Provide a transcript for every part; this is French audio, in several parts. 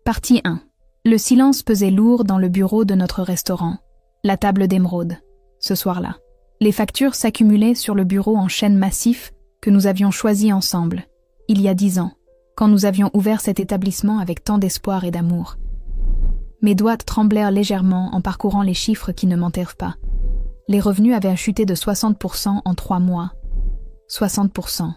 Partie 1. Le silence pesait lourd dans le bureau de notre restaurant, la table d'émeraude, ce soir-là. Les factures s'accumulaient sur le bureau en chaînes massifs que nous avions choisi ensemble, il y a 10 ans, quand nous avions ouvert cet établissement avec tant d'espoir et d'amour. Mes doigts tremblèrent légèrement en parcourant les chiffres qui ne mentèrent pas. Les revenus avaient chuté de 60% en 3 mois. 60%.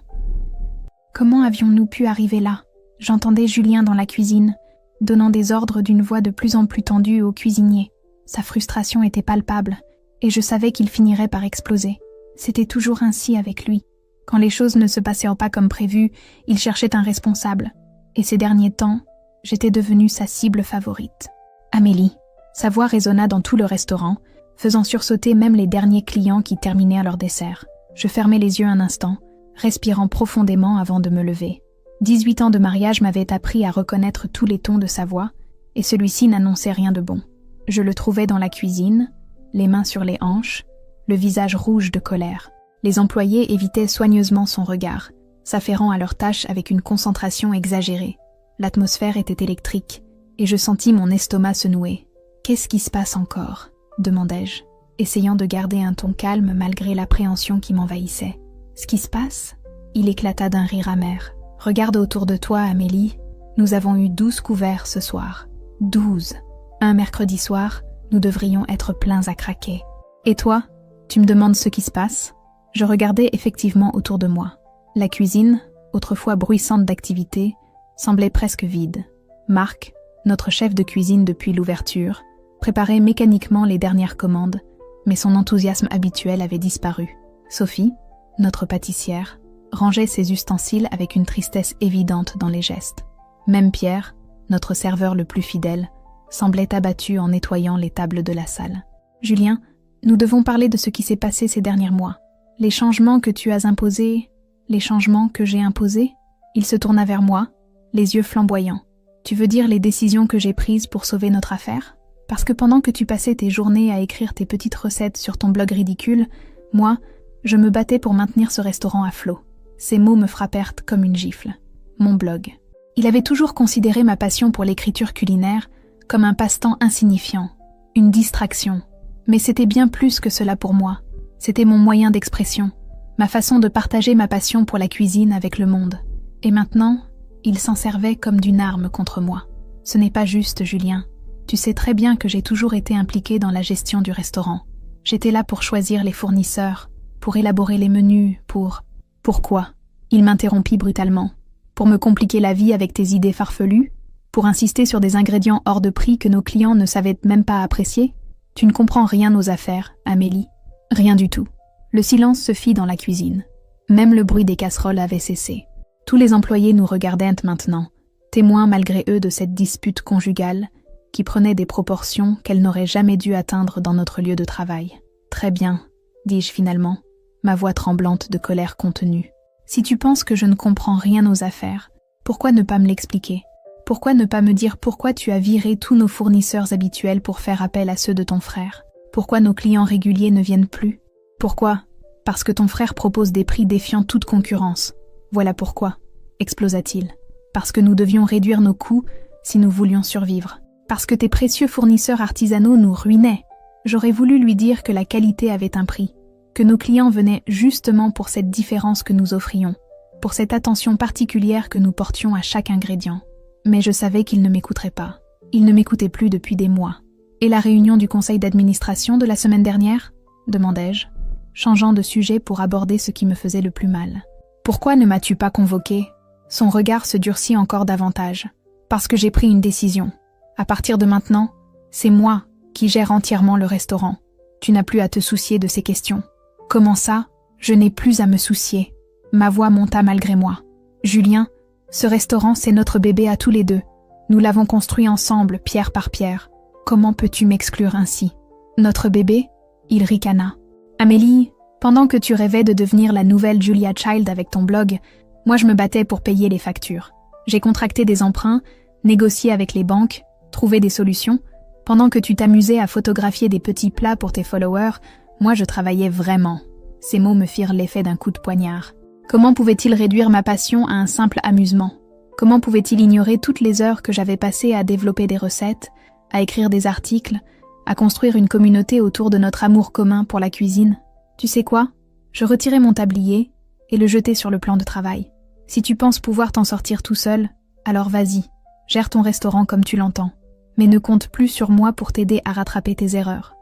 Comment avions-nous pu arriver là? J'entendais Julien dans la cuisine, donnant des ordres d'une voix de plus en plus tendue au cuisinier. Sa frustration était palpable, et je savais qu'il finirait par exploser. C'était toujours ainsi avec lui. Quand les choses ne se passaient pas comme prévu, il cherchait un responsable. Et ces derniers temps, j'étais devenue sa cible favorite. Amélie. Sa voix résonna dans tout le restaurant, faisant sursauter même les derniers clients qui terminaient leur dessert. Je fermai les yeux un instant, respirant profondément avant de me lever. 18 ans de mariage m'avaient appris à reconnaître tous les tons de sa voix, et celui-ci n'annonçait rien de bon. Je le trouvais dans la cuisine, les mains sur les hanches, le visage rouge de colère. Les employés évitaient soigneusement son regard, s'affairant à leurs tâches avec une concentration exagérée. L'atmosphère était électrique, et je sentis mon estomac se nouer. « Qu'est-ce qui se passe encore ?» demandai-je, essayant de garder un ton calme malgré l'appréhension qui m'envahissait. « Ce qui se passe ?» Il éclata d'un rire amer. « Regarde autour de toi, Amélie. Nous avons eu 12 couverts ce soir. 12. Un mercredi soir, nous devrions être pleins à craquer. Et toi, tu me demandes ce qui se passe ?» Je regardais effectivement autour de moi. La cuisine, autrefois bruissante d'activité, semblait presque vide. Marc, notre chef de cuisine depuis l'ouverture, préparait mécaniquement les dernières commandes, mais son enthousiasme habituel avait disparu. Sophie, notre pâtissière, rangeait ses ustensiles avec une tristesse évidente dans les gestes. Même Pierre, notre serveur le plus fidèle, semblait abattu en nettoyant les tables de la salle. « Julien, nous devons parler de ce qui s'est passé ces derniers mois. Les changements que tu as imposés, les changements que j'ai imposés ?» Il se tourna vers moi, les yeux flamboyants. « Tu veux dire les décisions que j'ai prises pour sauver notre affaire ? Parce que pendant que tu passais tes journées à écrire tes petites recettes sur ton blog ridicule, moi, je me battais pour maintenir ce restaurant à flot. » Ces mots me frappèrent comme une gifle. Mon blog. Il avait toujours considéré ma passion pour l'écriture culinaire comme un passe-temps insignifiant, une distraction. Mais c'était bien plus que cela pour moi. C'était mon moyen d'expression, ma façon de partager ma passion pour la cuisine avec le monde. Et maintenant, il s'en servait comme d'une arme contre moi. Ce n'est pas juste, Julien. Tu sais très bien que j'ai toujours été impliquée dans la gestion du restaurant. J'étais là pour choisir les fournisseurs, pour élaborer les menus, pour... Pourquoi ? Il m'interrompit brutalement. Pour me compliquer la vie avec tes idées farfelues ? Pour insister sur des ingrédients hors de prix que nos clients ne savaient même pas apprécier ? Tu ne comprends rien aux affaires, Amélie. Rien du tout. Le silence se fit dans la cuisine. Même le bruit des casseroles avait cessé. Tous les employés nous regardaient maintenant, témoins malgré eux de cette dispute conjugale qui prenait des proportions qu'elle n'aurait jamais dû atteindre dans notre lieu de travail. « Très bien, » dis-je finalement, ma voix tremblante de colère contenue. « Si tu penses que je ne comprends rien aux affaires, pourquoi ne pas me l'expliquer ? Pourquoi ne pas me dire pourquoi tu as viré tous nos fournisseurs habituels pour faire appel à ceux de ton frère ? Pourquoi nos clients réguliers ne viennent plus ? Pourquoi ? Parce que ton frère propose des prix défiant toute concurrence. Voilà pourquoi, explosa-t-il. Parce que nous devions réduire nos coûts si nous voulions survivre. Parce que tes précieux fournisseurs artisanaux nous ruinaient. J'aurais voulu lui dire que la qualité avait un prix, que nos clients venaient justement pour cette différence que nous offrions, pour cette attention particulière que nous portions à chaque ingrédient. Mais je savais qu'il ne m'écouterait pas. Il ne m'écoutait plus depuis des mois. « Et la réunion du conseil d'administration de la semaine dernière ?» demandai-je, changeant de sujet pour aborder ce qui me faisait le plus mal. « Pourquoi ne m'as-tu pas convoqué ?» Son regard se durcit encore davantage. « Parce que j'ai pris une décision. À partir de maintenant, c'est moi qui gère entièrement le restaurant. Tu n'as plus à te soucier de ces questions. » « Comment ça ? Je n'ai plus à me soucier. » Ma voix monta malgré moi. « Julien, ce restaurant, c'est notre bébé à tous les deux. Nous l'avons construit ensemble, pierre par pierre. Comment peux-tu m'exclure ainsi ? » « Notre bébé ?» Il ricana. « Amélie, pendant que tu rêvais de devenir la nouvelle Julia Child avec ton blog, moi je me battais pour payer les factures. J'ai contracté des emprunts, négocié avec les banques, trouvé des solutions. Pendant que tu t'amusais à photographier des petits plats pour tes followers, moi je travaillais vraiment. » Ces mots me firent l'effet d'un coup de poignard. Comment pouvait-il réduire ma passion à un simple amusement ? Comment pouvait-il ignorer toutes les heures que j'avais passées à développer des recettes, à écrire des articles, à construire une communauté autour de notre amour commun pour la cuisine? Tu sais quoi? Je retirai mon tablier et le jetai sur le plan de travail. Si tu penses pouvoir t'en sortir tout seul, alors vas-y, gère ton restaurant comme tu l'entends, mais ne compte plus sur moi pour t'aider à rattraper tes erreurs.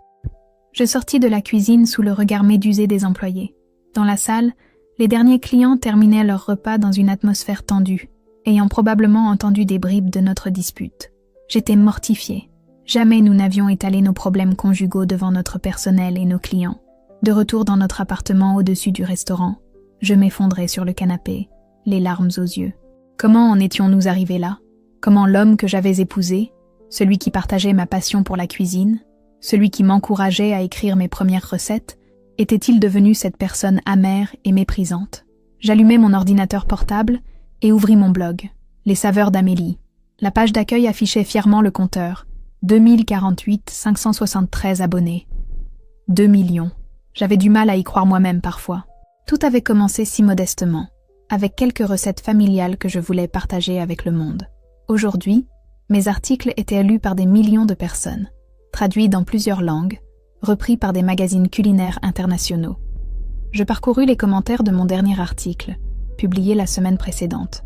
Je sortis de la cuisine sous le regard médusé des employés. Dans la salle, les derniers clients terminaient leur repas dans une atmosphère tendue, ayant probablement entendu des bribes de notre dispute. J'étais mortifiée. Jamais nous n'avions étalé nos problèmes conjugaux devant notre personnel et nos clients. De retour dans notre appartement au-dessus du restaurant, je m'effondrais sur le canapé, les larmes aux yeux. Comment en étions-nous arrivés là? Comment l'homme que j'avais épousé, celui qui partageait ma passion pour la cuisine, celui qui m'encourageait à écrire mes premières recettes, était-il devenu cette personne amère et méprisante? J'allumai mon ordinateur portable et ouvris mon blog, Les Saveurs d'Amélie. La page d'accueil affichait fièrement le compteur, 2048 573 abonnés. 2 millions. J'avais du mal à y croire moi-même parfois. Tout avait commencé si modestement, avec quelques recettes familiales que je voulais partager avec le monde. Aujourd'hui, mes articles étaient lus par des millions de personnes, traduits dans plusieurs langues, repris par des magazines culinaires internationaux. Je parcourus les commentaires de mon dernier article, publié la semaine précédente.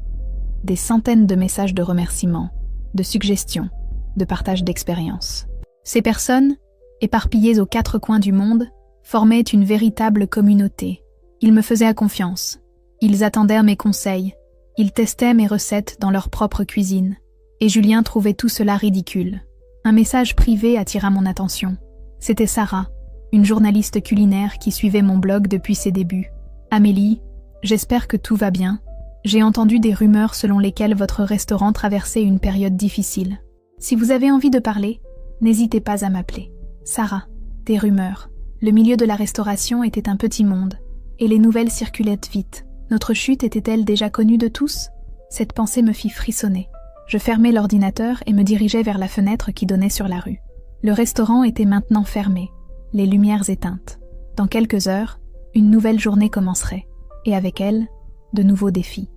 Des centaines de messages de remerciements, de suggestions, de partage d'expériences. Ces personnes, éparpillées aux 4 coins du monde, formaient une véritable communauté. Ils me faisaient confiance. Ils attendaient mes conseils. Ils testaient mes recettes dans leur propre cuisine. Et Julien trouvait tout cela ridicule. Un message privé attira mon attention. C'était Sarah, une journaliste culinaire qui suivait mon blog depuis ses débuts. « Amélie, j'espère que tout va bien. J'ai entendu des rumeurs selon lesquelles votre restaurant traversait une période difficile. Si vous avez envie de parler, n'hésitez pas à m'appeler. Sarah, des rumeurs. Le milieu de la restauration était un petit monde, et les nouvelles circulaient vite. Notre chute était-elle déjà connue de tous? Cette pensée me fit frissonner. Je fermai l'ordinateur et me dirigeai vers la fenêtre qui donnait sur la rue. Le restaurant était maintenant fermé, les lumières éteintes. Dans quelques heures, une nouvelle journée commencerait, et avec elle, de nouveaux défis.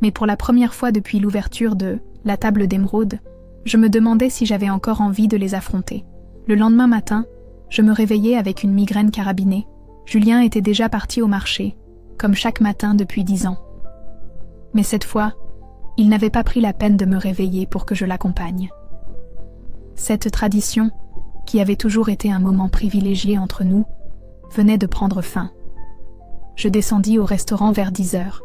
Mais pour la première fois depuis l'ouverture de La Table d'Émeraude, je me demandais si j'avais encore envie de les affronter. Le lendemain matin, je me réveillai avec une migraine carabinée. Julien était déjà parti au marché, comme chaque matin depuis 10 ans. Mais cette fois, il n'avait pas pris la peine de me réveiller pour que je l'accompagne. Cette tradition, qui avait toujours été un moment privilégié entre nous, venait de prendre fin. Je descendis au restaurant vers 10 heures.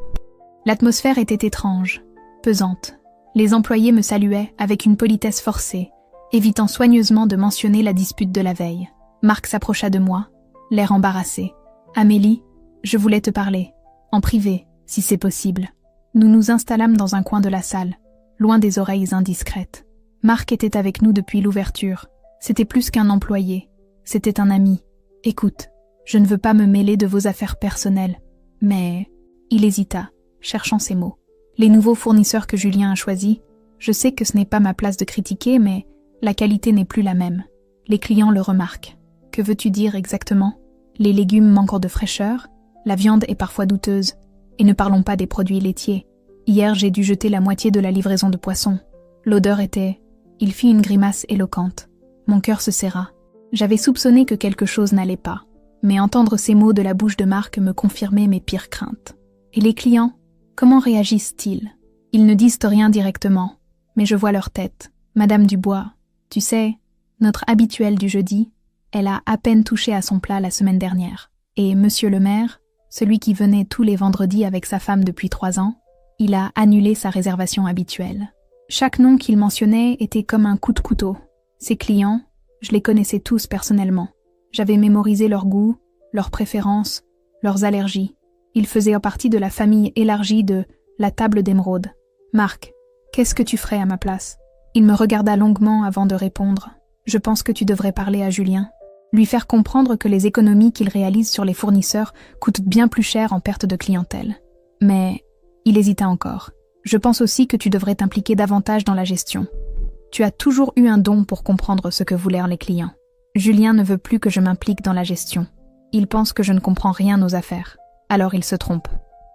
L'atmosphère était étrange, pesante. Les employés me saluaient avec une politesse forcée, évitant soigneusement de mentionner la dispute de la veille. Marc s'approcha de moi, l'air embarrassé. « Amélie, je voulais te parler, en privé, si c'est possible. » Nous nous installâmes dans un coin de la salle, loin des oreilles indiscrètes. Marc était avec nous depuis l'ouverture. C'était plus qu'un employé, c'était un ami. « Écoute, je ne veux pas me mêler de vos affaires personnelles, mais... » Il hésita, cherchant ses mots. Les nouveaux fournisseurs que Julien a choisis, je sais que ce n'est pas ma place de critiquer, mais la qualité n'est plus la même. Les clients le remarquent. Que veux-tu dire exactement? Les légumes manquent de fraîcheur, la viande est parfois douteuse, et ne parlons pas des produits laitiers. Hier, j'ai dû jeter la moitié de la livraison de poisson. L'odeur était... Il fit une grimace éloquente. Mon cœur se serra. J'avais soupçonné que quelque chose n'allait pas, mais entendre ces mots de la bouche de Marc me confirmait mes pires craintes. Et les clients, comment réagissent-ils? Ils ne disent rien directement, mais je vois leur tête. Madame Dubois, tu sais, notre habituelle du jeudi, elle a à peine touché à son plat la semaine dernière. Et monsieur le maire, celui qui venait tous les vendredis avec sa femme depuis 3 ans, il a annulé sa réservation habituelle. Chaque nom qu'il mentionnait était comme un coup de couteau. Ses clients, je les connaissais tous personnellement. J'avais mémorisé leurs goûts, leurs préférences, leurs allergies. Ils faisaient partie de la famille élargie de La Table d'Émeraude. Marc, qu'est-ce que tu ferais à ma place? Il me regarda longuement avant de répondre. Je pense que tu devrais parler à Julien. Lui faire comprendre que les économies qu'il réalise sur les fournisseurs coûtent bien plus cher en perte de clientèle. Mais il hésita encore. Je pense aussi que tu devrais t'impliquer davantage dans la gestion. Tu as toujours eu un don pour comprendre ce que voulaient les clients. Julien ne veut plus que je m'implique dans la gestion. Il pense que je ne comprends rien aux affaires. Alors il se trompe.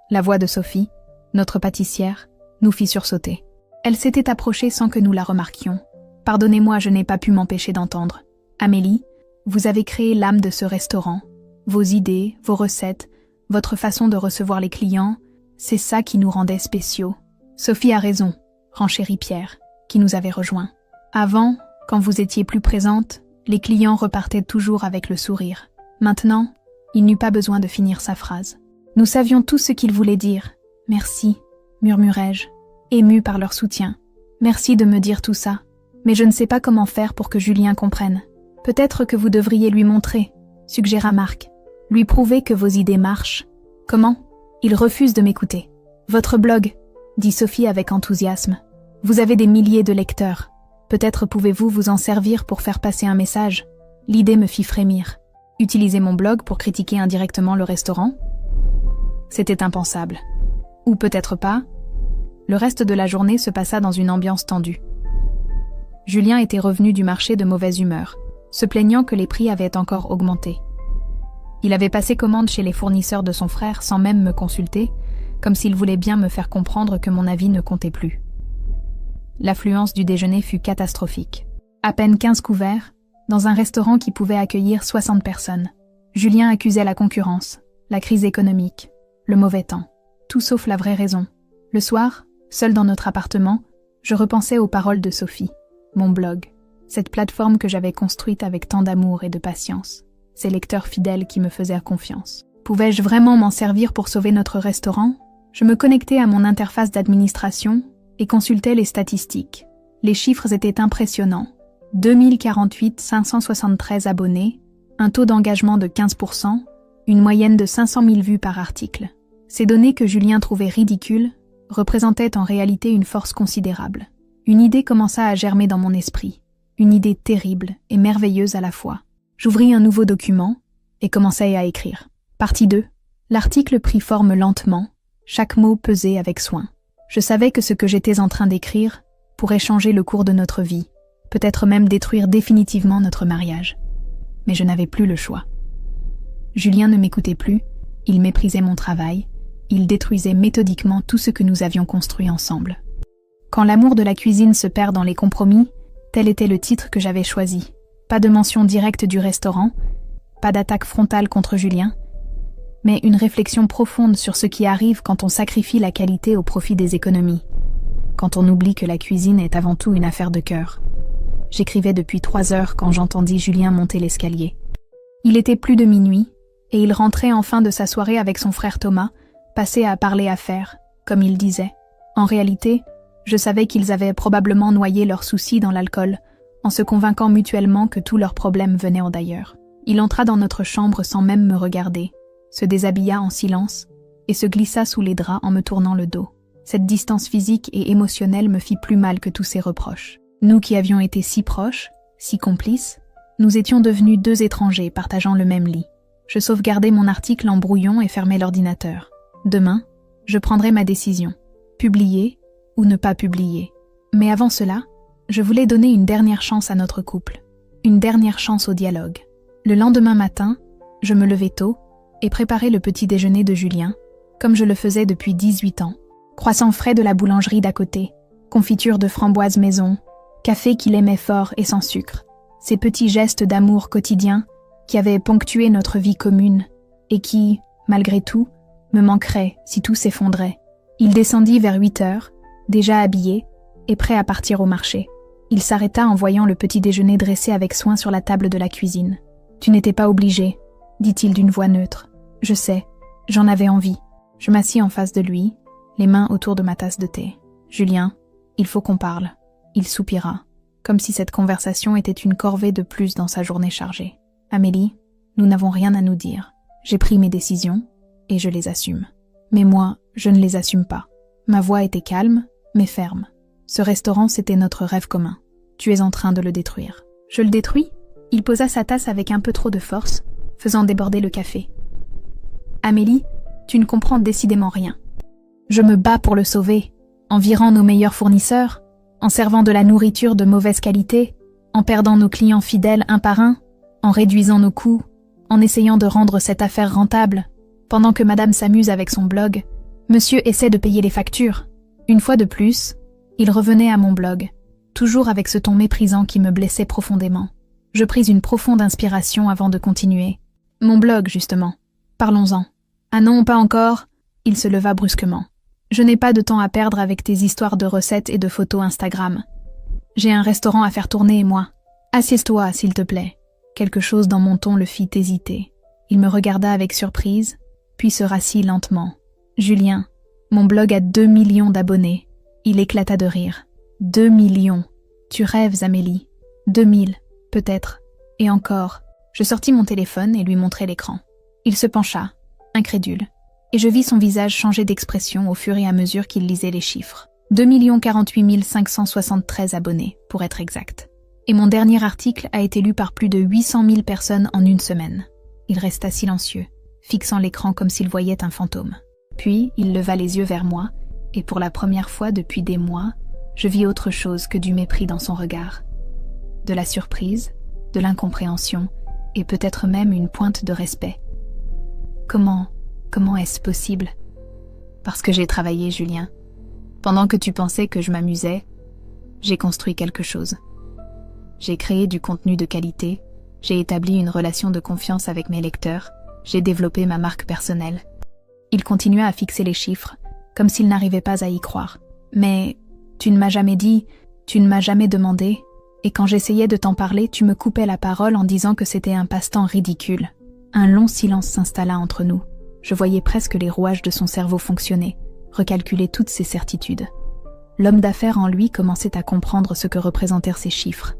La voix de Sophie, notre pâtissière, nous fit sursauter. Elle s'était approchée sans que nous la remarquions. « Pardonnez-moi, je n'ai pas pu m'empêcher d'entendre. Amélie, vous avez créé l'âme de ce restaurant. Vos idées, vos recettes, votre façon de recevoir les clients, c'est ça qui nous rendait spéciaux. Sophie a raison, renchérit Pierre, qui nous avait rejoints. Avant, quand vous étiez plus présente, les clients repartaient toujours avec le sourire. Maintenant, il n'eut pas besoin de finir sa phrase. Nous savions tout ce qu'il voulait dire. Merci, murmurai-je, ému par leur soutien. Merci de me dire tout ça, mais je ne sais pas comment faire pour que Julien comprenne. Peut-être que vous devriez lui montrer, suggéra Marc. Lui prouver que vos idées marchent. Comment? Il refuse de m'écouter. Votre blog, dit Sophie avec enthousiasme. Vous avez des milliers de lecteurs. Peut-être pouvez-vous vous en servir pour faire passer un message. L'idée me fit frémir. Utiliser mon blog pour critiquer indirectement le restaurant? C'était impensable. Ou peut-être pas. Le reste de la journée se passa dans une ambiance tendue. Julien était revenu du marché de mauvaise humeur, se plaignant que les prix avaient encore augmenté. Il avait passé commande chez les fournisseurs de son frère sans même me consulter, comme s'il voulait bien me faire comprendre que mon avis ne comptait plus. L'affluence du déjeuner fut catastrophique. À peine 15 couverts, dans un restaurant qui pouvait accueillir 60 personnes. Julien accusait la concurrence, la crise économique, le mauvais temps. Tout sauf la vraie raison. Le soir, seul dans notre appartement, je repensais aux paroles de Sophie. Mon blog, cette plateforme que j'avais construite avec tant d'amour et de patience. Ces lecteurs fidèles qui me faisaient confiance. Pouvais-je vraiment m'en servir pour sauver notre restaurant? Je me connectais à mon interface d'administration et consultais les statistiques. Les chiffres étaient impressionnants. 2048 573 abonnés, un taux d'engagement de 15%, une moyenne de 500 000 vues par article. Ces données que Julien trouvait ridicules représentaient en réalité une force considérable. Une idée commença à germer dans mon esprit. Une idée terrible et merveilleuse à la fois. J'ouvris un nouveau document et commençai à écrire. Partie 2. L'article prit forme lentement, chaque mot pesé avec soin. Je savais que ce que j'étais en train d'écrire pourrait changer le cours de notre vie, peut-être même détruire définitivement notre mariage. Mais je n'avais plus le choix. Julien ne m'écoutait plus, il méprisait mon travail, il détruisait méthodiquement tout ce que nous avions construit ensemble. Quand l'amour de la cuisine se perd dans les compromis, tel était le titre que j'avais choisi. Pas de mention directe du restaurant, pas d'attaque frontale contre Julien, mais une réflexion profonde sur ce qui arrive quand on sacrifie la qualité au profit des économies, quand on oublie que la cuisine est avant tout une affaire de cœur. J'écrivais depuis 3 heures quand j'entendis Julien monter l'escalier. Il était plus de minuit, et il rentrait enfin de sa soirée avec son frère Thomas, passé à parler affaires, comme il disait. En réalité, je savais qu'ils avaient probablement noyé leurs soucis dans l'alcool, en se convainquant mutuellement que tous leurs problèmes venaient d'ailleurs. Il entra dans notre chambre sans même me regarder, se déshabilla en silence et se glissa sous les draps en me tournant le dos. Cette distance physique et émotionnelle me fit plus mal que tous ses reproches. Nous qui avions été si proches, si complices, nous étions devenus 2 étrangers partageant le même lit. Je sauvegardai mon article en brouillon et fermai l'ordinateur. Demain, je prendrai ma décision. Publier ou ne pas publier. Mais avant cela, je voulais donner une dernière chance à notre couple. Une dernière chance au dialogue. Le lendemain matin, je me levai tôt et préparai le petit déjeuner de Julien, comme je le faisais depuis 18 ans. Croissants frais de la boulangerie d'à côté, confiture de framboises maison, café qu'il aimait fort et sans sucre. Ces petits gestes d'amour quotidien qui avaient ponctué notre vie commune et qui, malgré tout, me manqueraient si tout s'effondrait. Il descendit vers 8 heures, déjà habillé et prêt à partir au marché. Il s'arrêta en voyant le petit déjeuner dressé avec soin sur la table de la cuisine. « Tu n'étais pas obligé », dit-il d'une voix neutre. « Je sais, j'en avais envie. » Je m'assis en face de lui, les mains autour de ma tasse de thé. « Julien, il faut qu'on parle. » Il soupira, comme si cette conversation était une corvée de plus dans sa journée chargée. « Amélie, nous n'avons rien à nous dire. J'ai pris mes décisions et je les assume. Mais moi, je ne les assume pas. » Ma voix était calme, mais ferme. Ce restaurant, c'était notre rêve commun. Tu es en train de le détruire. Je le détruis? Il posa sa tasse avec un peu trop de force, faisant déborder le café. Amélie, tu ne comprends décidément rien. Je me bats pour le sauver, en virant nos meilleurs fournisseurs, en servant de la nourriture de mauvaise qualité, en perdant nos clients fidèles un par un, en réduisant nos coûts, en essayant de rendre cette affaire rentable. Pendant que madame s'amuse avec son blog, monsieur essaie de payer les factures. Une fois de plus, Il revenait à mon blog, toujours avec ce ton méprisant qui me blessait profondément. Je pris une profonde inspiration avant de continuer. Mon blog, justement. Parlons-en. Ah non, pas encore. Il se leva brusquement. Je n'ai pas de temps à perdre avec tes histoires de recettes et de photos Instagram. J'ai un restaurant à faire tourner, moi. Assieds-toi, s'il te plaît. Quelque chose dans mon ton le fit hésiter. Il me regarda avec surprise, puis se rassit lentement. Julien, mon blog a 2 millions d'abonnés. Il éclata de rire. 2 millions. Tu rêves, Amélie. 2000, peut-être. Et encore. Je sortis mon téléphone et lui montrai l'écran. Il se pencha, incrédule, et je vis son visage changer d'expression au fur et à mesure qu'il lisait les chiffres. 2 48 573 abonnés, pour être exact. Et mon dernier article a été lu par plus de 800 000 personnes en une semaine. Il resta silencieux, fixant l'écran comme s'il voyait un fantôme. Puis, il leva les yeux vers moi, et pour la première fois depuis des mois, je vis autre chose que du mépris dans son regard. De la surprise, de l'incompréhension, et peut-être même une pointe de respect. Comment est-ce possible? Parce que j'ai travaillé, Julien. Pendant que tu pensais que je m'amusais, j'ai construit quelque chose. J'ai créé du contenu de qualité, j'ai établi une relation de confiance avec mes lecteurs, j'ai développé ma marque personnelle. Il continua à fixer les chiffres, comme s'il n'arrivait pas à y croire. Mais tu ne m'as jamais dit, tu ne m'as jamais demandé, et quand j'essayais de t'en parler, tu me coupais la parole en disant que c'était un passe-temps ridicule. Un long silence s'installa entre nous. Je voyais presque les rouages de son cerveau fonctionner, recalculer toutes ses certitudes. L'homme d'affaires en lui commençait à comprendre ce que représentèrent ces chiffres.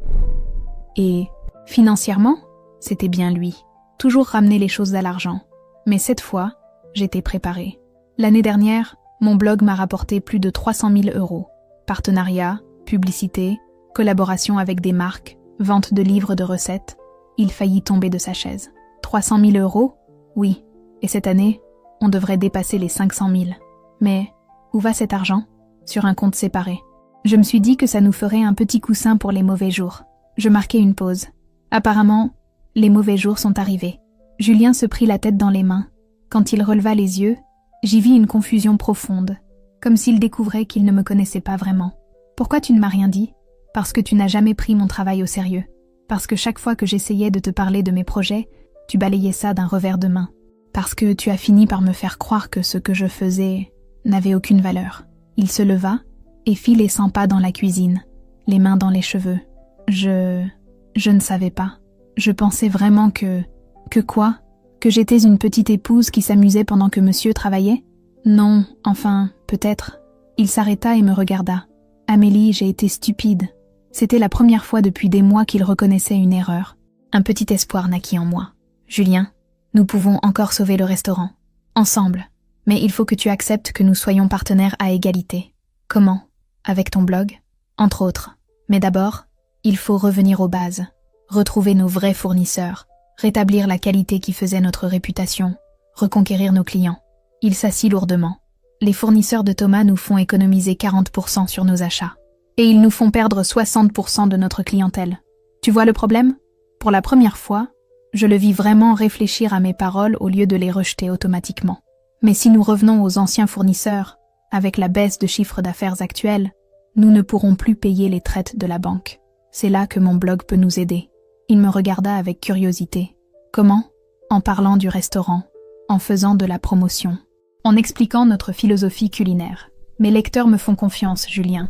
Et, financièrement, c'était bien lui. Toujours ramener les choses à l'argent. Mais cette fois, j'étais préparée. L'année dernière, mon blog m'a rapporté plus de 300 000 euros. Partenariats, publicité, collaboration avec des marques, vente de livres de recettes. Il faillit tomber de sa chaise. 300 000 euros? Oui. Et cette année, on devrait dépasser les 500 000. Mais, où va cet argent? Sur un compte séparé. Je me suis dit que ça nous ferait un petit coussin pour les mauvais jours. Je marquai une pause. Apparemment, les mauvais jours sont arrivés. Julien se prit la tête dans les mains. Quand il releva les yeux, j'y vis une confusion profonde, comme s'il découvrait qu'il ne me connaissait pas vraiment. Pourquoi tu ne m'as rien dit? Parce que tu n'as jamais pris mon travail au sérieux. Parce que chaque fois que j'essayais de te parler de mes projets, tu balayais ça d'un revers de main. Parce que tu as fini par me faire croire que ce que je faisais n'avait aucune valeur. Il se leva et fit les 100 pas dans la cuisine, les mains dans les cheveux. Je ne savais pas. Je pensais vraiment que quoi? Que j'étais une petite épouse qui s'amusait pendant que monsieur travaillait? Non, enfin, peut-être. Il s'arrêta et me regarda. Amélie, j'ai été stupide. C'était la première fois depuis des mois qu'il reconnaissait une erreur. Un petit espoir naquit en moi. Julien, nous pouvons encore sauver le restaurant. Ensemble. Mais il faut que tu acceptes que nous soyons partenaires à égalité. Comment? Avec ton blog? Entre autres. Mais d'abord, il faut revenir aux bases. Retrouver nos vrais fournisseurs. Rétablir la qualité qui faisait notre réputation. Reconquérir nos clients. Il s'assit lourdement. Les fournisseurs de Thomas nous font économiser 40% sur nos achats. Et ils nous font perdre 60% de notre clientèle. Tu vois le problème? Pour la première fois, je le vis vraiment réfléchir à mes paroles au lieu de les rejeter automatiquement. Mais si nous revenons aux anciens fournisseurs, avec la baisse de chiffre d'affaires actuelle, nous ne pourrons plus payer les traites de la banque. C'est là que mon blog peut nous aider. Il me regarda avec curiosité. Comment? En parlant du restaurant, en faisant de la promotion, en expliquant notre philosophie culinaire. Mes lecteurs me font confiance, Julien.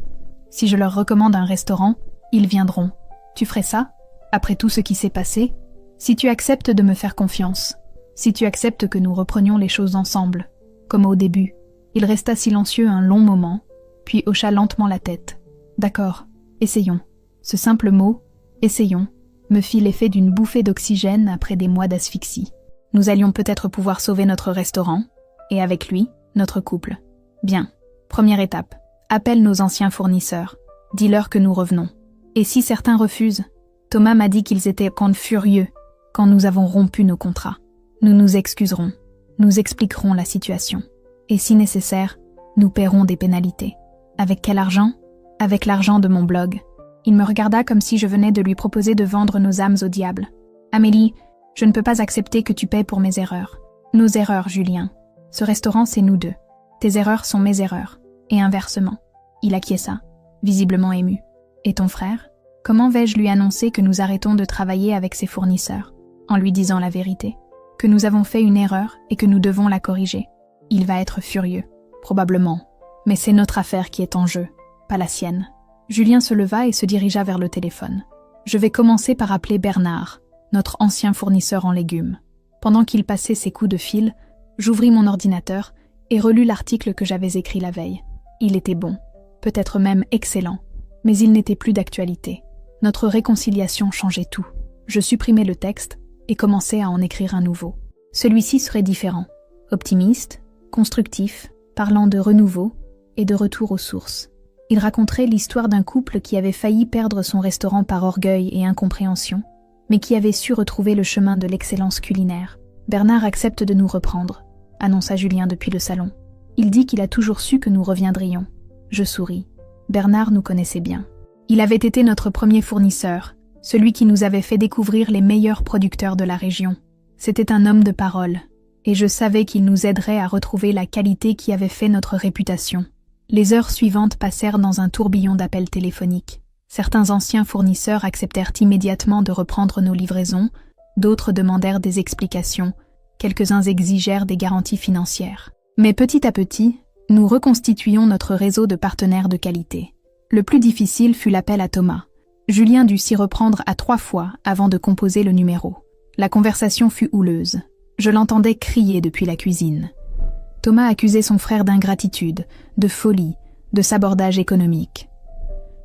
Si je leur recommande un restaurant, ils viendront. Tu ferais ça? Après tout ce qui s'est passé? Si tu acceptes de me faire confiance, si tu acceptes que nous reprenions les choses ensemble, comme au début. Il resta silencieux un long moment, puis hocha lentement la tête. D'accord, essayons. Ce simple mot, essayons, me fit l'effet d'une bouffée d'oxygène après des mois d'asphyxie. Nous allions peut-être pouvoir sauver notre restaurant, et avec lui, notre couple. Bien, première étape, appelle nos anciens fournisseurs, dis-leur que nous revenons. Et si certains refusent? Thomas m'a dit qu'ils étaient furieux quand nous avons rompu nos contrats. Nous nous excuserons, nous expliquerons la situation. Et si nécessaire, nous paierons des pénalités. Avec quel argent? Avec l'argent de mon blog. Il me regarda comme si je venais de lui proposer de vendre nos âmes au diable. Amélie, je ne peux pas accepter que tu paies pour mes erreurs. Nos erreurs, Julien. Ce restaurant, c'est nous deux. Tes erreurs sont mes erreurs. Et inversement. Il acquiesça. visiblement ému. Et ton frère? Comment vais-je lui annoncer que nous arrêtons de travailler avec ses fournisseurs, en lui disant la vérité, que nous avons fait une erreur et que nous devons la corriger? Il va être furieux, probablement, mais c'est notre affaire qui est en jeu, pas la sienne. Julien se leva et se dirigea vers le téléphone. Je vais commencer par appeler Bernard, notre ancien fournisseur en légumes. Pendant qu'il passait ses coups de fil, j'ouvris mon ordinateur et relus l'article que j'avais écrit la veille. Il était bon, peut-être même excellent, mais il n'était plus d'actualité. Notre réconciliation changeait tout. Je supprimai le texte et commençai à en écrire un nouveau. Celui-ci serait différent, optimiste, constructif, parlant de renouveau et de retour aux sources. Il raconterait l'histoire d'un couple qui avait failli perdre son restaurant par orgueil et incompréhension, mais qui avait su retrouver le chemin de l'excellence culinaire. Bernard accepte de nous reprendre, annonça Julien depuis le salon. Il dit qu'il a toujours su que nous reviendrions. Je souris. Bernard nous connaissait bien. Il avait été notre premier fournisseur, celui qui nous avait fait découvrir les meilleurs producteurs de la région. C'était un homme de parole, et je savais qu'il nous aiderait à retrouver la qualité qui avait fait notre réputation. Les heures suivantes passèrent dans un tourbillon d'appels téléphoniques. Certains anciens fournisseurs acceptèrent immédiatement de reprendre nos livraisons, d'autres demandèrent des explications, quelques-uns exigèrent des garanties financières. Mais petit à petit, nous reconstituions notre réseau de partenaires de qualité. Le plus difficile fut l'appel à Thomas. Julien dut s'y reprendre à 3 fois avant de composer le numéro. La conversation fut houleuse. Je l'entendais crier depuis la cuisine. Thomas accusait son frère d'ingratitude, de folie, de sabordage économique.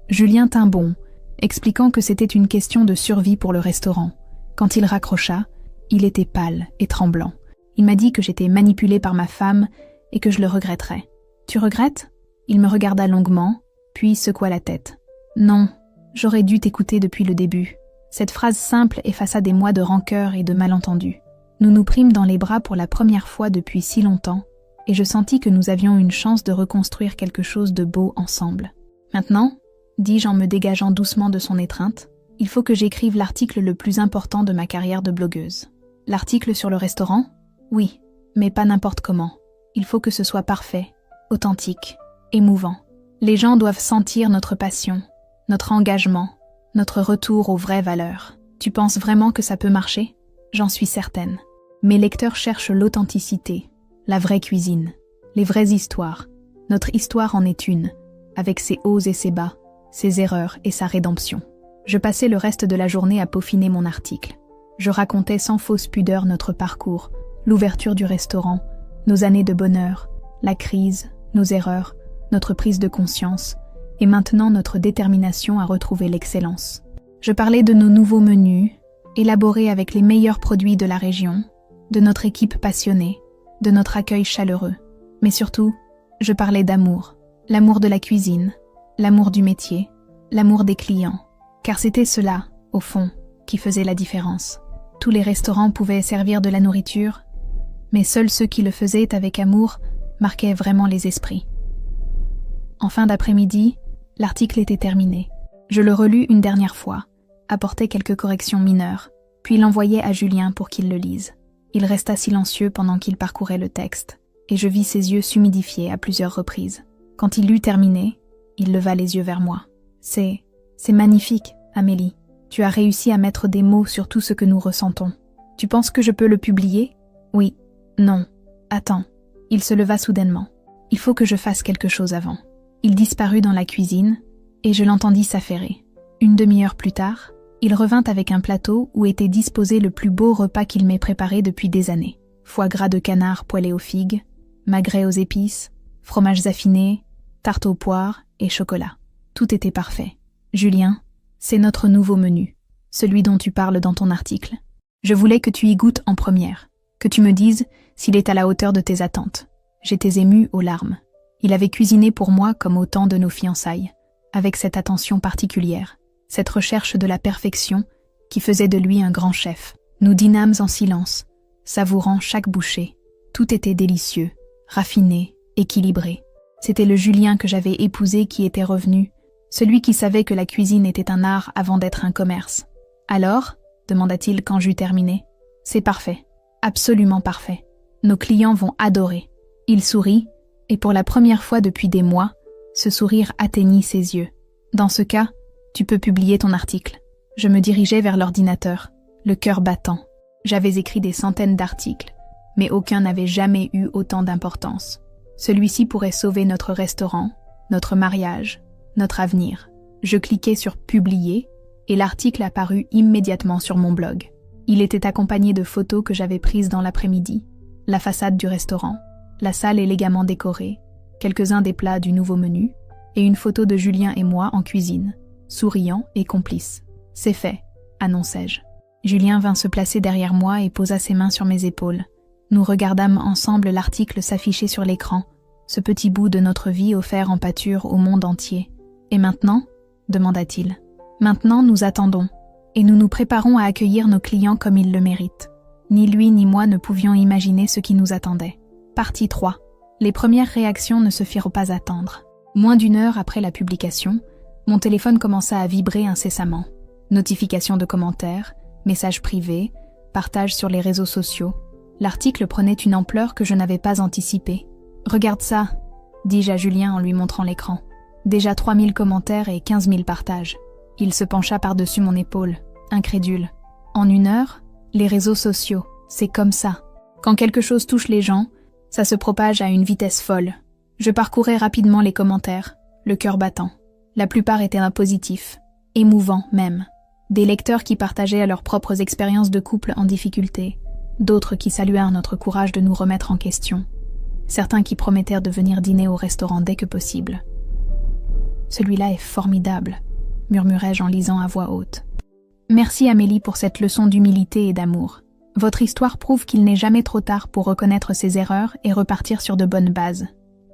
Julien tint bon, expliquant que c'était une question de survie pour le restaurant. Quand il raccrocha, il était pâle et tremblant. Il m'a dit que j'étais manipulée par ma femme et que je le regretterais. « Tu regrettes ?» Il me regarda longuement, puis secoua la tête. « Non, j'aurais dû t'écouter depuis le début. » Cette phrase simple effaça des mois de rancœur et de malentendus. Nous nous prîmes dans les bras pour la première fois depuis si longtemps, et je sentis que nous avions une chance de reconstruire quelque chose de beau ensemble. « Maintenant, dis-je en me dégageant doucement de son étreinte, il faut que j'écrive l'article le plus important de ma carrière de blogueuse. L'article sur le restaurant? Oui, mais pas n'importe comment. Il faut que ce soit parfait, authentique, émouvant. Les gens doivent sentir notre passion, notre engagement, notre retour aux vraies valeurs. Tu penses vraiment que ça peut marcher? J'en suis certaine. Mes lecteurs cherchent l'authenticité, la vraie cuisine, les vraies histoires. Notre histoire en est une, avec ses hauts et ses bas, ses erreurs et sa rédemption. Je passais le reste de la journée à peaufiner mon article. Je racontais sans fausse pudeur notre parcours, l'ouverture du restaurant, nos années de bonheur, la crise, nos erreurs, notre prise de conscience, et maintenant notre détermination à retrouver l'excellence. Je parlais de nos nouveaux menus, élaborés avec les meilleurs produits de la région, de notre équipe passionnée, de notre accueil chaleureux. Mais surtout, je parlais d'amour, l'amour de la cuisine, l'amour du métier, l'amour des clients. Car c'était cela, au fond, qui faisait la différence. Tous les restaurants pouvaient servir de la nourriture, mais seuls ceux qui le faisaient avec amour marquaient vraiment les esprits. En fin d'après-midi, l'article était terminé. Je le relus une dernière fois, apportai quelques corrections mineures, puis l'envoyai à Julien pour qu'il le lise. Il resta silencieux pendant qu'il parcourait le texte, et je vis ses yeux s'humidifier à plusieurs reprises. Quand il l'eut terminé, il leva les yeux vers moi. C'est magnifique, Amélie. Tu as réussi à mettre des mots sur tout ce que nous ressentons. Tu penses que je peux le publier? Oui. Non. Attends. Il se leva soudainement. Il faut que je fasse quelque chose avant. Il disparut dans la cuisine, et je l'entendis s'affairer. Une demi-heure plus tard, il revint avec un plateau où était disposé le plus beau repas qu'il m'ait préparé depuis des années. Foie gras de canard poêlé aux figues, magret aux épices, fromages affinés, tarte aux poires et chocolat. Tout était parfait. Julien, c'est notre nouveau menu, celui dont tu parles dans ton article. Je voulais que tu y goûtes en première, que tu me dises s'il est à la hauteur de tes attentes. J'étais émue aux larmes. Il avait cuisiné pour moi comme au temps de nos fiançailles, avec cette attention particulière, cette recherche de la perfection qui faisait de lui un grand chef. Nous dînâmes en silence, savourant chaque bouchée. Tout était délicieux, raffiné, équilibré. C'était le Julien que j'avais épousé qui était revenu, celui qui savait que la cuisine était un art avant d'être un commerce. « Alors ?» demanda-t-il quand j'eus terminé. « C'est parfait, absolument parfait. Nos clients vont adorer. » Il sourit, et pour la première fois depuis des mois, ce sourire atteignit ses yeux. Dans ce cas, tu peux publier ton article. Je me dirigeais vers l'ordinateur, le cœur battant. J'avais écrit des centaines d'articles, mais aucun n'avait jamais eu autant d'importance. Celui-ci pourrait sauver notre restaurant, notre mariage, notre avenir. Je cliquais sur « Publier » et l'article apparut immédiatement sur mon blog. Il était accompagné de photos que j'avais prises dans l'après-midi, la façade du restaurant, la salle élégamment décorée, quelques-uns des plats du nouveau menu, et une photo de Julien et moi en cuisine, souriants et complices. « C'est fait », annonçai-je. Julien vint se placer derrière moi et posa ses mains sur mes épaules. Nous regardâmes ensemble l'article s'afficher sur l'écran, ce petit bout de notre vie offert en pâture au monde entier. « Et maintenant ?» demanda-t-il. « Maintenant, nous attendons, et nous nous préparons à accueillir nos clients comme ils le méritent. » Ni lui ni moi ne pouvions imaginer ce qui nous attendait. Partie 3. Les premières réactions ne se firent pas attendre. Moins d'une heure après la publication, mon téléphone commença à vibrer incessamment. Notifications de commentaires, messages privés, partages sur les réseaux sociaux. L'article prenait une ampleur que je n'avais pas anticipée. « Regarde ça !» dis-je à Julien en lui montrant l'écran. Déjà 3000 commentaires et 15 000 partages. Il se pencha par-dessus mon épaule, incrédule. En une heure, les réseaux sociaux, c'est comme ça. Quand quelque chose touche les gens, ça se propage à une vitesse folle. Je parcourais rapidement les commentaires, le cœur battant. La plupart étaient positifs, émouvants même. Des lecteurs qui partageaient leurs propres expériences de couple en difficulté, d'autres qui saluèrent notre courage de nous remettre en question, certains qui promettèrent de venir dîner au restaurant dès que possible. « Celui-là est formidable », murmurai-je en lisant à voix haute. « Merci Amélie pour cette leçon d'humilité et d'amour. Votre histoire prouve qu'il n'est jamais trop tard pour reconnaître ses erreurs et repartir sur de bonnes bases.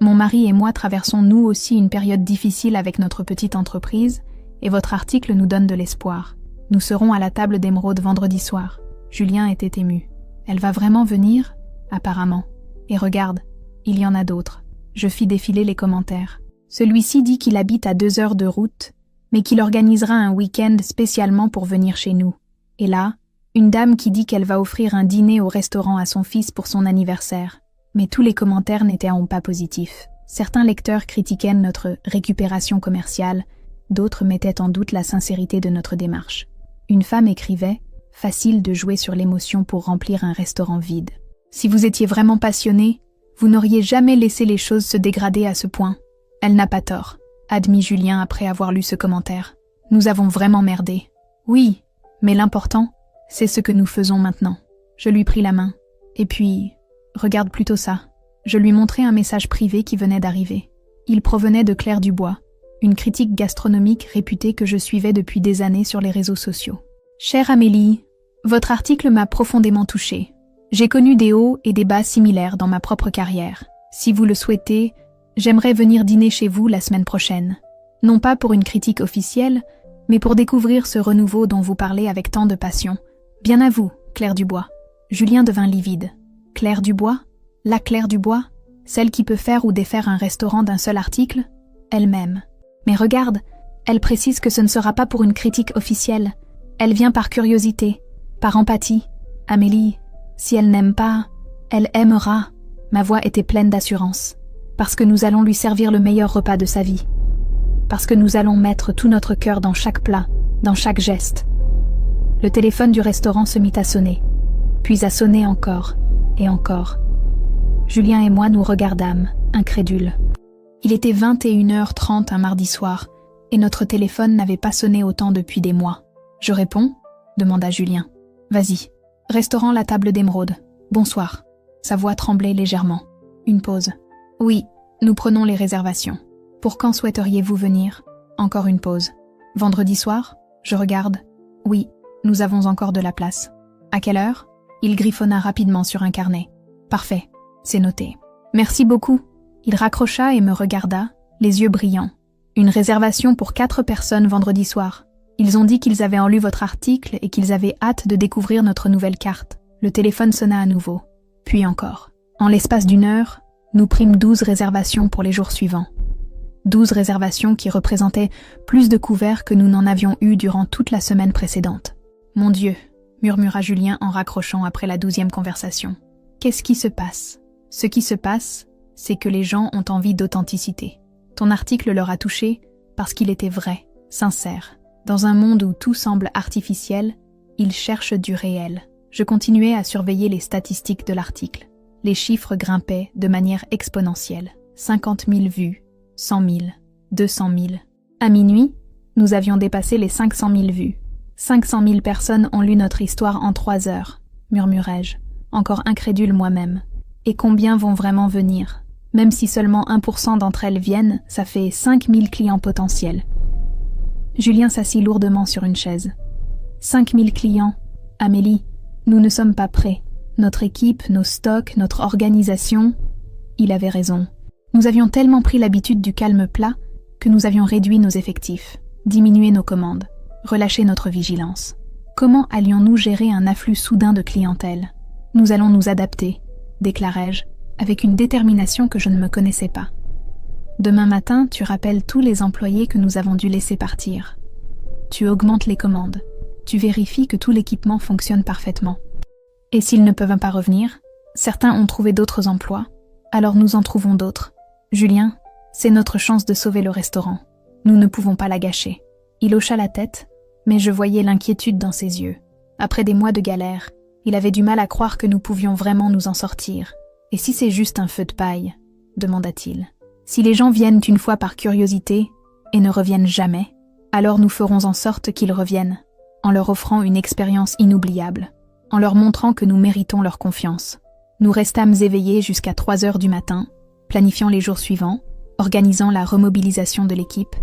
Mon mari et moi traversons nous aussi une période difficile avec notre petite entreprise, et votre article nous donne de l'espoir. Nous serons à la table d'émeraude vendredi soir. » Julien était ému. « Elle va vraiment venir ? Apparemment. Et regarde, il y en a d'autres. » Je fis défiler les commentaires. Celui-ci dit qu'il habite à 2 heures de route, mais qu'il organisera un week-end spécialement pour venir chez nous. Et là, une dame qui dit qu'elle va offrir un dîner au restaurant à son fils pour son anniversaire. Mais tous les commentaires n'étaient pas positifs. Certains lecteurs critiquaient notre récupération commerciale, d'autres mettaient en doute la sincérité de notre démarche. Une femme écrivait « Facile de jouer sur l'émotion pour remplir un restaurant vide. Si vous étiez vraiment passionné, vous n'auriez jamais laissé les choses se dégrader à ce point. Elle n'a pas tort, admit Julien après avoir lu ce commentaire. Nous avons vraiment merdé. Oui, mais l'important, c'est ce que nous faisons maintenant. Je lui pris la main. Et puis, regarde plutôt ça. Je lui montrai un message privé qui venait d'arriver. Il provenait de Claire Dubois, une critique gastronomique réputée que je suivais depuis des années sur les réseaux sociaux. Chère Amélie, votre article m'a profondément touchée. J'ai connu des hauts et des bas similaires dans ma propre carrière. Si vous le souhaitez, j'aimerais venir dîner chez vous la semaine prochaine. Non pas pour une critique officielle, mais pour découvrir ce renouveau dont vous parlez avec tant de passion. Bien à vous, Claire Dubois. Julien devint livide. Claire Dubois ? La Claire Dubois ? Celle qui peut faire ou défaire un restaurant d'un seul article ? Elle-même. Mais regarde, elle précise que ce ne sera pas pour une critique officielle. Elle vient par curiosité, par empathie. Amélie, si elle n'aime pas, elle aimera. Ma voix était pleine d'assurance. Parce que nous allons lui servir le meilleur repas de sa vie. Parce que nous allons mettre tout notre cœur dans chaque plat, dans chaque geste. Le téléphone du restaurant se mit à sonner, puis à sonner encore et encore. Julien et moi nous regardâmes, incrédules. Il était 21h30 un mardi soir, et notre téléphone n'avait pas sonné autant depuis des mois. « Je réponds ?» demanda Julien. « Vas-y. Restaurant La Table d'Émeraude. Bonsoir. » Sa voix tremblait légèrement. Une pause. « Oui, nous prenons les réservations. Pour quand souhaiteriez-vous venir ? » Encore une pause. « Vendredi soir ? » Je regarde. « Oui, nous avons encore de la place. »« À quelle heure ? » Il griffonna rapidement sur un carnet. « Parfait, c'est noté. »« Merci beaucoup. » Il raccrocha et me regarda, les yeux brillants. « Une réservation pour 4 personnes vendredi soir. Ils ont dit qu'ils avaient lu votre article et qu'ils avaient hâte de découvrir notre nouvelle carte. » Le téléphone sonna à nouveau. Puis encore. En l'espace d'une heure, nous prîmes 12 réservations pour les jours suivants. 12 réservations qui représentaient plus de couverts que nous n'en avions eu durant toute la semaine précédente. « Mon Dieu !» murmura Julien en raccrochant après la 12e conversation. « Qu'est-ce qui se passe ? Ce qui se passe, c'est que les gens ont envie d'authenticité. Ton article leur a touché parce qu'il était vrai. sincère. Dans un monde où tout semble artificiel, il cherche du réel. Je continuais à surveiller les statistiques de l'article. Les chiffres grimpaient de manière exponentielle. 50 000 vues, 100 000, 200 000. À minuit, nous avions dépassé les 500 000 vues. 500 000 personnes ont lu notre histoire en 3 heures, murmurai-je, encore incrédule moi-même. Et combien vont vraiment venir? Même si seulement 1% d'entre elles viennent, ça fait 5 000 clients potentiels. Julien s'assit lourdement sur une chaise. 5 000 clients. Amélie, nous ne sommes pas prêts. Notre équipe, nos stocks, notre organisation... Il avait raison. Nous avions tellement pris l'habitude du calme plat que nous avions réduit nos effectifs, diminué nos commandes, relâché notre vigilance. Comment allions-nous gérer un afflux soudain de clientèle? Nous allons nous adapter, déclarai-je, avec une détermination que je ne me connaissais pas. Demain matin, tu rappelles tous les employés que nous avons dû laisser partir. Tu augmentes les commandes. Tu vérifies que tout l'équipement fonctionne parfaitement. Et s'ils ne peuvent pas revenir, certains ont trouvé d'autres emplois, alors nous en trouvons d'autres. Julien, c'est notre chance de sauver le restaurant. Nous ne pouvons pas la gâcher. Il hocha la tête, mais je voyais l'inquiétude dans ses yeux. Après des mois de galère, il avait du mal à croire que nous pouvions vraiment nous en sortir. Et si c'est juste un feu de paille? Demanda-t-il. Si les gens viennent une fois par curiosité et ne reviennent jamais, alors nous ferons en sorte qu'ils reviennent, en leur offrant une expérience inoubliable, en leur montrant que nous méritons leur confiance. Nous restâmes éveillés jusqu'à 3 heures du matin, planifiant les jours suivants, organisant la remobilisation de l'équipe,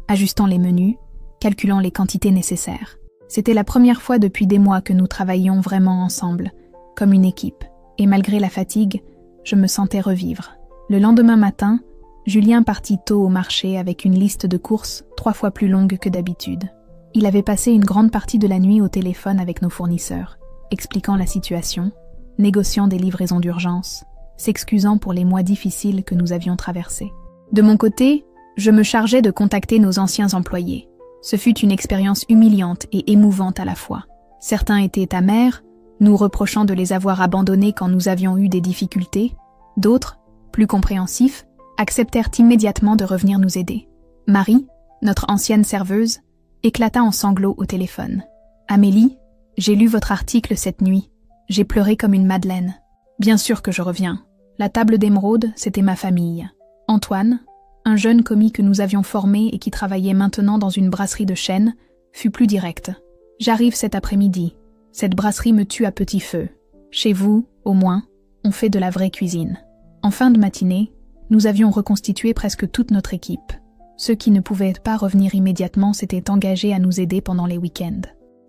ajustant les menus, calculant les quantités nécessaires. C'était la première fois depuis des mois que nous travaillions vraiment ensemble, comme une équipe, et malgré la fatigue, je me sentais revivre. Le lendemain matin, Julien partit tôt au marché avec une liste de courses 3 fois plus longue que d'habitude. Il avait passé une grande partie de la nuit au téléphone avec nos fournisseurs, expliquant la situation, négociant des livraisons d'urgence, s'excusant pour les mois difficiles que nous avions traversés. De mon côté, je me chargeais de contacter nos anciens employés. Ce fut une expérience humiliante et émouvante à la fois. Certains étaient amers, nous reprochant de les avoir abandonnés quand nous avions eu des difficultés. D'autres, plus compréhensifs, acceptèrent immédiatement de revenir nous aider. Marie, notre ancienne serveuse, éclata en sanglots au téléphone. « Amélie, j'ai lu votre article cette nuit. J'ai pleuré comme une madeleine. Bien sûr que je reviens. La table d'émeraude, c'était ma famille. Antoine, un jeune commis que nous avions formé et qui travaillait maintenant dans une brasserie de chêne, fut plus direct. J'arrive cet après-midi. Cette brasserie me tue à petit feu. Chez vous, au moins, on fait de la vraie cuisine. » En fin de matinée, nous avions reconstitué presque toute notre équipe. Ceux qui ne pouvaient pas revenir immédiatement s'étaient engagés à nous aider pendant les week-ends.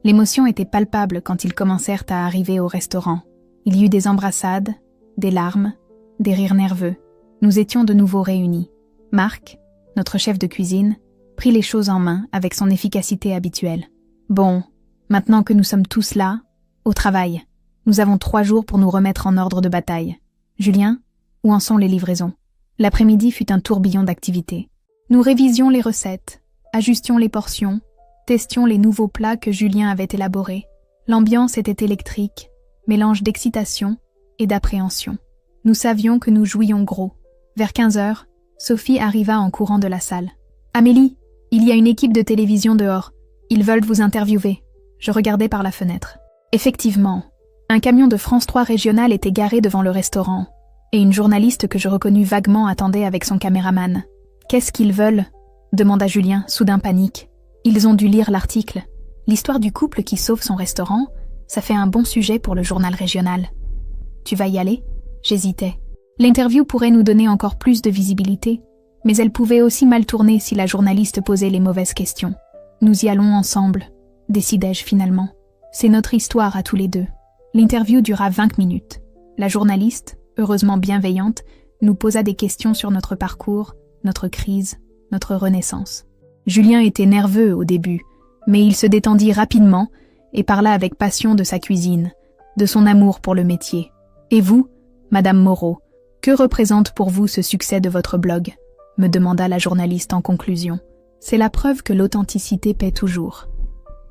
L'émotion était palpable quand ils commencèrent à arriver au restaurant. Il y eut des embrassades, des larmes, des rires nerveux. Nous étions de nouveau réunis. Marc, notre chef de cuisine, prit les choses en main avec son efficacité habituelle. « Bon, maintenant que nous sommes tous là, au travail. Nous avons 3 jours pour nous remettre en ordre de bataille. Julien, où en sont les livraisons ?» L'après-midi fut un tourbillon d'activités. Nous révisions les recettes, ajustions les portions, testions les nouveaux plats que Julien avait élaborés. L'ambiance était électrique, mélange d'excitation et d'appréhension. Nous savions que nous jouions gros. Vers 15 heures, Sophie arriva en courant de la salle. « Amélie, il y a une équipe de télévision dehors. Ils veulent vous interviewer. » Je regardais par la fenêtre. Effectivement, un camion de France 3 régional était garé devant le restaurant, et une journaliste que je reconnus vaguement attendait avec son caméraman. « Qu'est-ce qu'ils veulent ?» demanda Julien, soudain panique. Ils ont dû lire l'article. L'histoire du couple qui sauve son restaurant, ça fait un bon sujet pour le journal régional. « Tu vas y aller ?» J'hésitais. L'interview pourrait nous donner encore plus de visibilité, mais elle pouvait aussi mal tourner si la journaliste posait les mauvaises questions. « Nous y allons ensemble », décidai-je finalement. C'est notre histoire à tous les deux. L'interview dura 20 minutes. La journaliste, heureusement bienveillante, nous posa des questions sur notre parcours, notre crise, notre renaissance. Julien était nerveux au début, mais il se détendit rapidement et parla avec passion de sa cuisine, de son amour pour le métier. « Et vous, Madame Moreau, que représente pour vous ce succès de votre blog ?» me demanda la journaliste en conclusion. « C'est la preuve que l'authenticité paie toujours.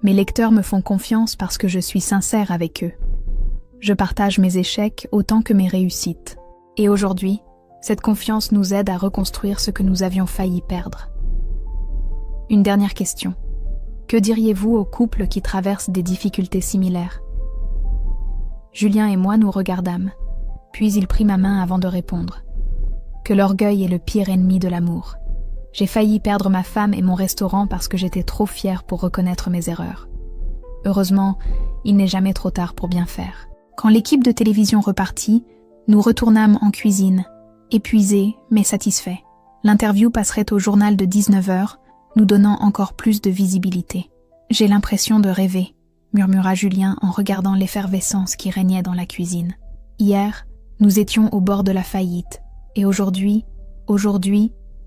Mes lecteurs me font confiance parce que je suis sincère avec eux. Je partage mes échecs autant que mes réussites. Et aujourd'hui, cette confiance nous aide à reconstruire ce que nous avions failli perdre. » Une dernière question. Que diriez-vous aux couples qui traversent des difficultés similaires? Julien et moi nous regardâmes, puis il prit ma main avant de répondre. Que l'orgueil est le pire ennemi de l'amour. J'ai failli perdre ma femme et mon restaurant parce que j'étais trop fière pour reconnaître mes erreurs. Heureusement, il n'est jamais trop tard pour bien faire. Quand l'équipe de télévision repartit, nous retournâmes en cuisine, épuisés mais satisfaits. L'interview passerait au journal de 19h, nous donnant encore plus de visibilité. J'ai l'impression de rêver, murmura Julien en regardant l'effervescence qui régnait dans la cuisine. Hier, nous étions au bord de la faillite, et aujourd'hui,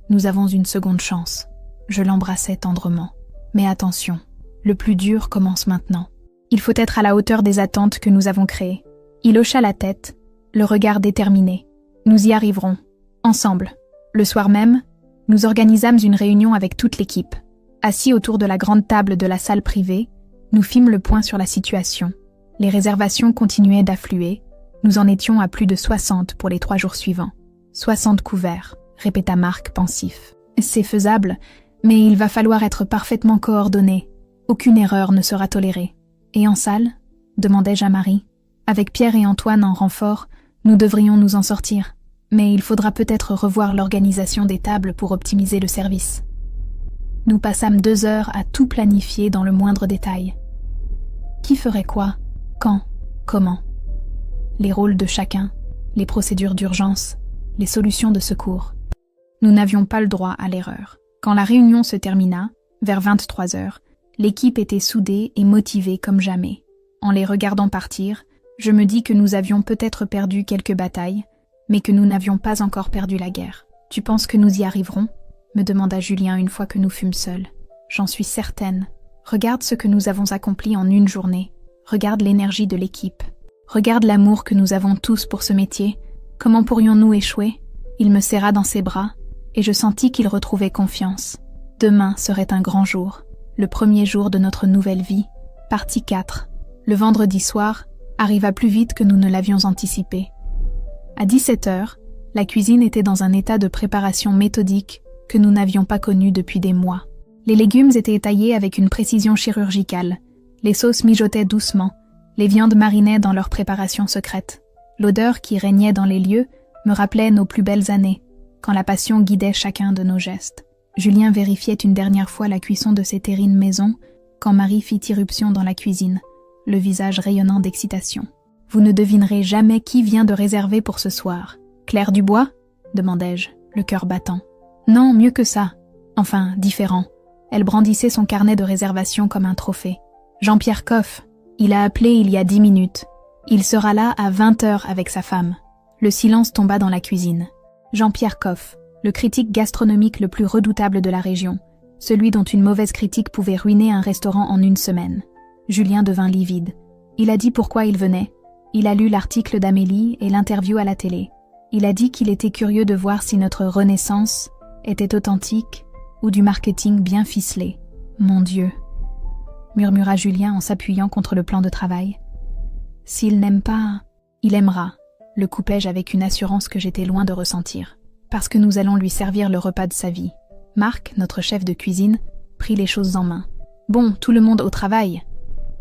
nous avons une seconde chance. Je l'embrassai tendrement. Mais attention, le plus dur commence maintenant. Il faut être à la hauteur des attentes que nous avons créées. Il hocha la tête, le regard déterminé. Nous y arriverons, ensemble. Le soir même, nous organisâmes une réunion avec toute l'équipe. Assis autour de la grande table de la salle privée, nous fîmes le point sur la situation. Les réservations continuaient d'affluer. Nous en étions à plus de 60 pour les 3 jours suivants. 60 couverts, répéta Marc pensif. C'est faisable, mais il va falloir être parfaitement coordonné. Aucune erreur ne sera tolérée. Et en salle? Demandai-je à Marie. Avec Pierre et Antoine en renfort, nous devrions nous en sortir. Mais il faudra peut-être revoir l'organisation des tables pour optimiser le service. Nous passâmes 2 heures à tout planifier dans le moindre détail. Qui ferait quoi? Quand? Comment? Les rôles de chacun, les procédures d'urgence, les solutions de secours. Nous n'avions pas le droit à l'erreur. Quand la réunion se termina, vers 23h, l'équipe était soudée et motivée comme jamais. En les regardant partir, je me dis que nous avions peut-être perdu quelques batailles, mais que nous n'avions pas encore perdu la guerre. « Tu penses que nous y arriverons ?» me demanda Julien une fois que nous fûmes seuls. « J'en suis certaine. Regarde ce que nous avons accompli en une journée. Regarde l'énergie de l'équipe. Regarde l'amour que nous avons tous pour ce métier. Comment pourrions-nous échouer ?» Il me serra dans ses bras, et je sentis qu'il retrouvait confiance. Demain serait un grand jour, le premier jour de notre nouvelle vie. Partie 4. Le vendredi soir arriva plus vite que nous ne l'avions anticipé. À 17h, la cuisine était dans un état de préparation méthodique que nous n'avions pas connu depuis des mois. Les légumes étaient taillés avec une précision chirurgicale, les sauces mijotaient doucement, les viandes marinaient dans leur préparation secrète. L'odeur qui régnait dans les lieux me rappelait nos plus belles années, quand la passion guidait chacun de nos gestes. Julien vérifiait une dernière fois la cuisson de ses terrines maison, quand Marie fit irruption dans la cuisine, le visage rayonnant d'excitation. « Vous ne devinerez jamais qui vient de réserver pour ce soir. Claire Dubois ?» demandai-je, le cœur battant. « Non, mieux que ça. Enfin, différent. » Elle brandissait son carnet de réservation comme un trophée. « Jean-Pierre Coff. Il a appelé il y a 10 minutes. Il sera là à 20h avec sa femme. » Le silence tomba dans la cuisine. Jean-Pierre Coff, le critique gastronomique le plus redoutable de la région, celui dont une mauvaise critique pouvait ruiner un restaurant en une semaine. Julien devint livide. Il a dit pourquoi il venait. Il a lu l'article d'Amélie et l'interview à la télé. Il a dit qu'il était curieux de voir si notre renaissance était authentique ou du marketing bien ficelé. « Mon Dieu !» murmura Julien en s'appuyant contre le plan de travail. « S'il n'aime pas, il aimera », le coupai-je avec une assurance que j'étais loin de ressentir. Parce que nous allons lui servir le repas de sa vie. Marc, notre chef de cuisine, prit les choses en main. « Bon, tout le monde au travail.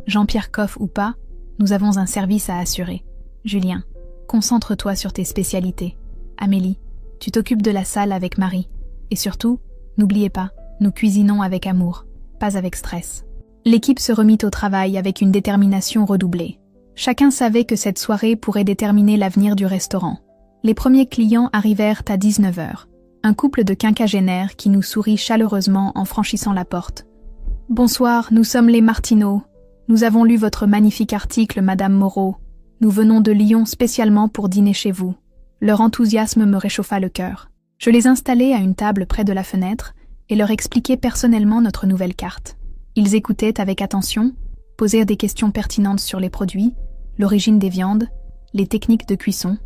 Jean-Pierre Coff ou pas, nous avons un service à assurer. Julien, concentre-toi sur tes spécialités. Amélie, tu t'occupes de la salle avec Marie. Et surtout, n'oubliez pas, nous cuisinons avec amour, pas avec stress. » L'équipe se remit au travail avec une détermination redoublée. Chacun savait que cette soirée pourrait déterminer l'avenir du restaurant. Les premiers clients arrivèrent à 19h. Un couple de quinquagénaires qui nous sourit chaleureusement en franchissant la porte. « Bonsoir, nous sommes les Martineau. Nous avons lu votre magnifique article, Madame Moreau. Nous venons de Lyon spécialement pour dîner chez vous. » Leur enthousiasme me réchauffa le cœur. Je les installai à une table près de la fenêtre et leur expliquai personnellement notre nouvelle carte. Ils écoutaient avec attention, posèrent des questions pertinentes sur les produits, l'origine des viandes, les techniques de cuisson.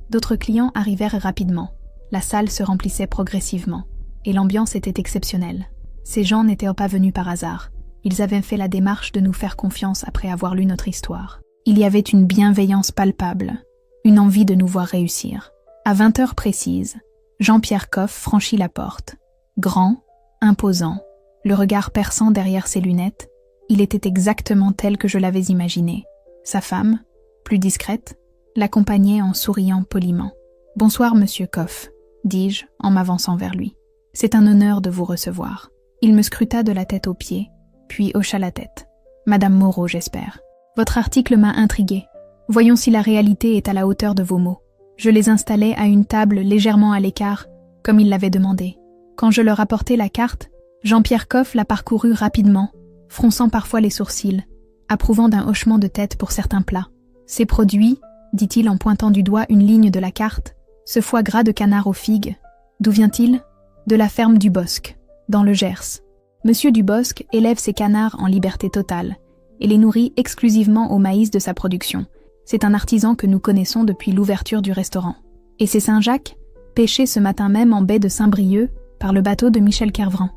D'autres clients arrivèrent rapidement. La salle se remplissait progressivement, et l'ambiance était exceptionnelle. Ces gens n'étaient pas venus par hasard. Ils avaient fait la démarche de nous faire confiance après avoir lu notre histoire. Il y avait une bienveillance palpable, une envie de nous voir réussir. À 20h précises, Jean-Pierre Coff franchit la porte. Grand, imposant, le regard perçant derrière ses lunettes, il était exactement tel que je l'avais imaginé. Sa femme, plus discrète, l'accompagnait en souriant poliment. « Bonsoir, monsieur Koff », dis-je en m'avançant vers lui. « C'est un honneur de vous recevoir. » Il me scruta de la tête aux pieds, puis hocha la tête. « Madame Moreau, j'espère. Votre article m'a intrigué. Voyons si la réalité est à la hauteur de vos mots. » Je les installai à une table légèrement à l'écart, comme il l'avait demandé. Quand je leur apportai la carte, Jean-Pierre Koff la parcourut rapidement, fronçant parfois les sourcils, approuvant d'un hochement de tête pour certains plats. « Ces produits, dit-il en pointant du doigt une ligne de la carte, ce foie gras de canard aux figues, d'où vient-il ? De la ferme du Bosc, dans le Gers. Monsieur du Bosc élève ses canards en liberté totale et les nourrit exclusivement au maïs de sa production. C'est un artisan que nous connaissons depuis l'ouverture du restaurant. Et c'est Saint-Jacques, pêché ce matin même en baie de Saint-Brieuc par le bateau de Michel Kervran.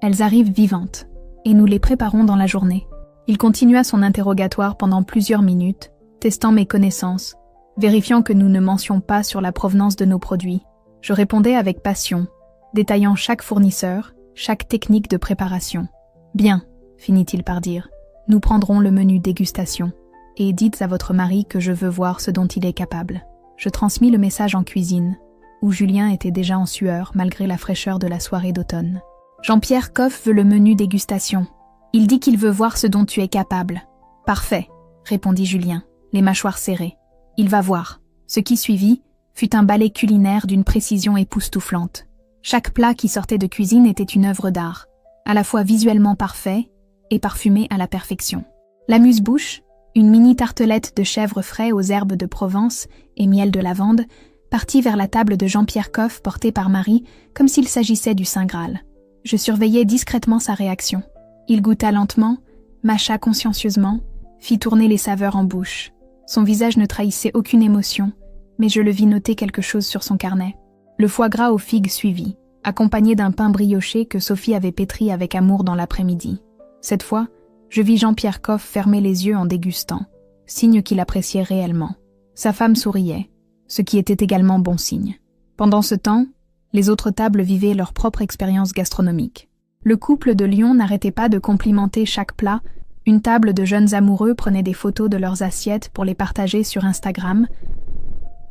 Elles arrivent vivantes, et nous les préparons dans la journée. » Il continua son interrogatoire pendant plusieurs minutes, testant mes connaissances, vérifiant que nous ne mentions pas sur la provenance de nos produits. Je répondais avec passion, détaillant chaque fournisseur, chaque technique de préparation. « Bien, » finit-il par dire, « nous prendrons le menu dégustation. Et dites à votre mari que je veux voir ce dont il est capable. » Je transmis le message en cuisine, où Julien était déjà en sueur malgré la fraîcheur de la soirée d'automne. « Jean-Pierre Koff veut le menu dégustation. Il dit qu'il veut voir ce dont tu es capable. »« Parfait, » répondit Julien, les mâchoires serrées. « Il va voir. » Ce qui suivit fut un ballet culinaire d'une précision époustouflante. Chaque plat qui sortait de cuisine était une œuvre d'art, à la fois visuellement parfait et parfumé à la perfection. L'amuse-bouche, une mini tartelette de chèvre frais aux herbes de Provence et miel de lavande, partit vers la table de Jean-Pierre Koff portée par Marie comme s'il s'agissait du Saint Graal. Je surveillais discrètement sa réaction. Il goûta lentement, mâcha consciencieusement, fit tourner les saveurs en bouche. Son visage ne trahissait aucune émotion, mais je le vis noter quelque chose sur son carnet. Le foie gras aux figues suivit, accompagné d'un pain brioché que Sophie avait pétri avec amour dans l'après-midi. Cette fois, je vis Jean-Pierre Koff fermer les yeux en dégustant, signe qu'il appréciait réellement. Sa femme souriait, ce qui était également bon signe. Pendant ce temps, les autres tables vivaient leur propre expérience gastronomique. Le couple de Lyon n'arrêtait pas de complimenter chaque plat. Une table de jeunes amoureux prenait des photos de leurs assiettes pour les partager sur Instagram.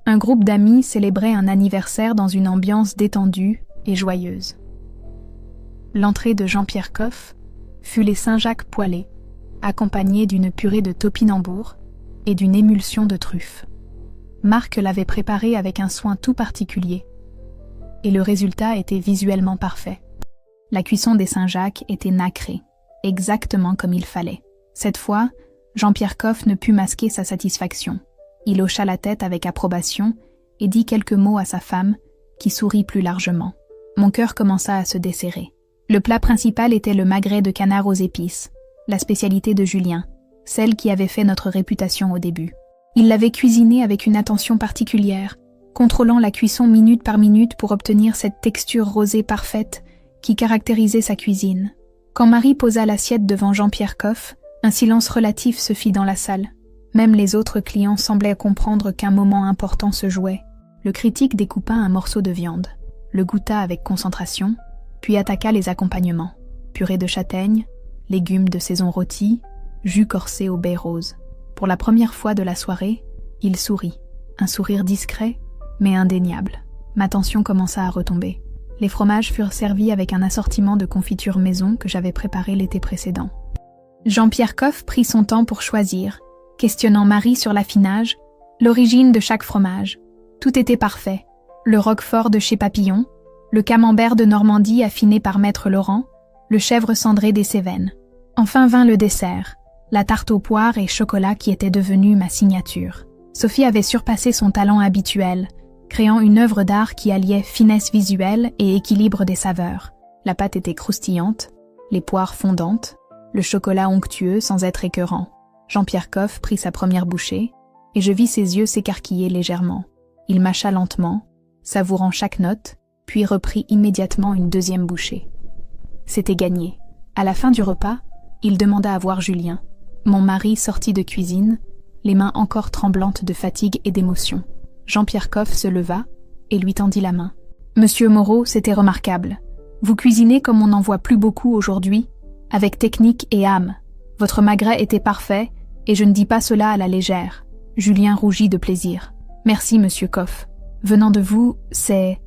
Un groupe d'amis célébrait un anniversaire dans une ambiance détendue et joyeuse. L'entrée de Jean-Pierre Koff fut les Saint-Jacques poêlés, accompagnés d'une purée de topinambour et d'une émulsion de truffes. Marc l'avait préparé avec un soin tout particulier, et le résultat était visuellement parfait. La cuisson des Saint-Jacques était nacrée, exactement comme il fallait. Cette fois, Jean-Pierre Koff ne put masquer sa satisfaction. Il hocha la tête avec approbation et dit quelques mots à sa femme, qui sourit plus largement. Mon cœur commença à se desserrer. Le plat principal était le magret de canard aux épices, la spécialité de Julien, celle qui avait fait notre réputation au début. Il l'avait cuisiné avec une attention particulière, contrôlant la cuisson minute par minute pour obtenir cette texture rosée parfaite qui caractérisait sa cuisine. Quand Marie posa l'assiette devant Jean-Pierre Koff, un silence relatif se fit dans la salle. Même les autres clients semblaient comprendre qu'un moment important se jouait. Le critique découpa un morceau de viande, le goûta avec concentration, puis attaqua les accompagnements. Purée de châtaigne, légumes de saison rôtis, jus corsé aux baies roses. Pour la première fois de la soirée, il sourit. Un sourire discret, mais indéniable. Ma tension commença à retomber. Les fromages furent servis avec un assortiment de confitures maison que j'avais préparé l'été précédent. Jean-Pierre Koff prit son temps pour choisir, questionnant Marie sur l'affinage, l'origine de chaque fromage. Tout était parfait. Le roquefort de chez Papillon, le camembert de Normandie affiné par Maître Laurent, le chèvre cendré des Cévennes. Enfin vint le dessert, la tarte aux poires et chocolat qui était devenue ma signature. Sophie avait surpassé son talent habituel, créant une œuvre d'art qui alliait finesse visuelle et équilibre des saveurs. La pâte était croustillante, les poires fondantes, le chocolat onctueux sans être écœurant. Jean-Pierre Koff prit sa première bouchée, et je vis ses yeux s'écarquiller légèrement. Il mâcha lentement, savourant chaque note, puis reprit immédiatement une deuxième bouchée. C'était gagné. À la fin du repas, il demanda à voir Julien. Mon mari sortit de cuisine, les mains encore tremblantes de fatigue et d'émotion. Jean-Pierre Koff se leva et lui tendit la main. « Monsieur Moreau, c'était remarquable. Vous cuisinez comme on n'en voit plus beaucoup aujourd'hui, avec technique et âme. Votre magret était parfait, et je ne dis pas cela à la légère. Julien rougit de plaisir. Merci, monsieur Koff. Venant de vous, c'est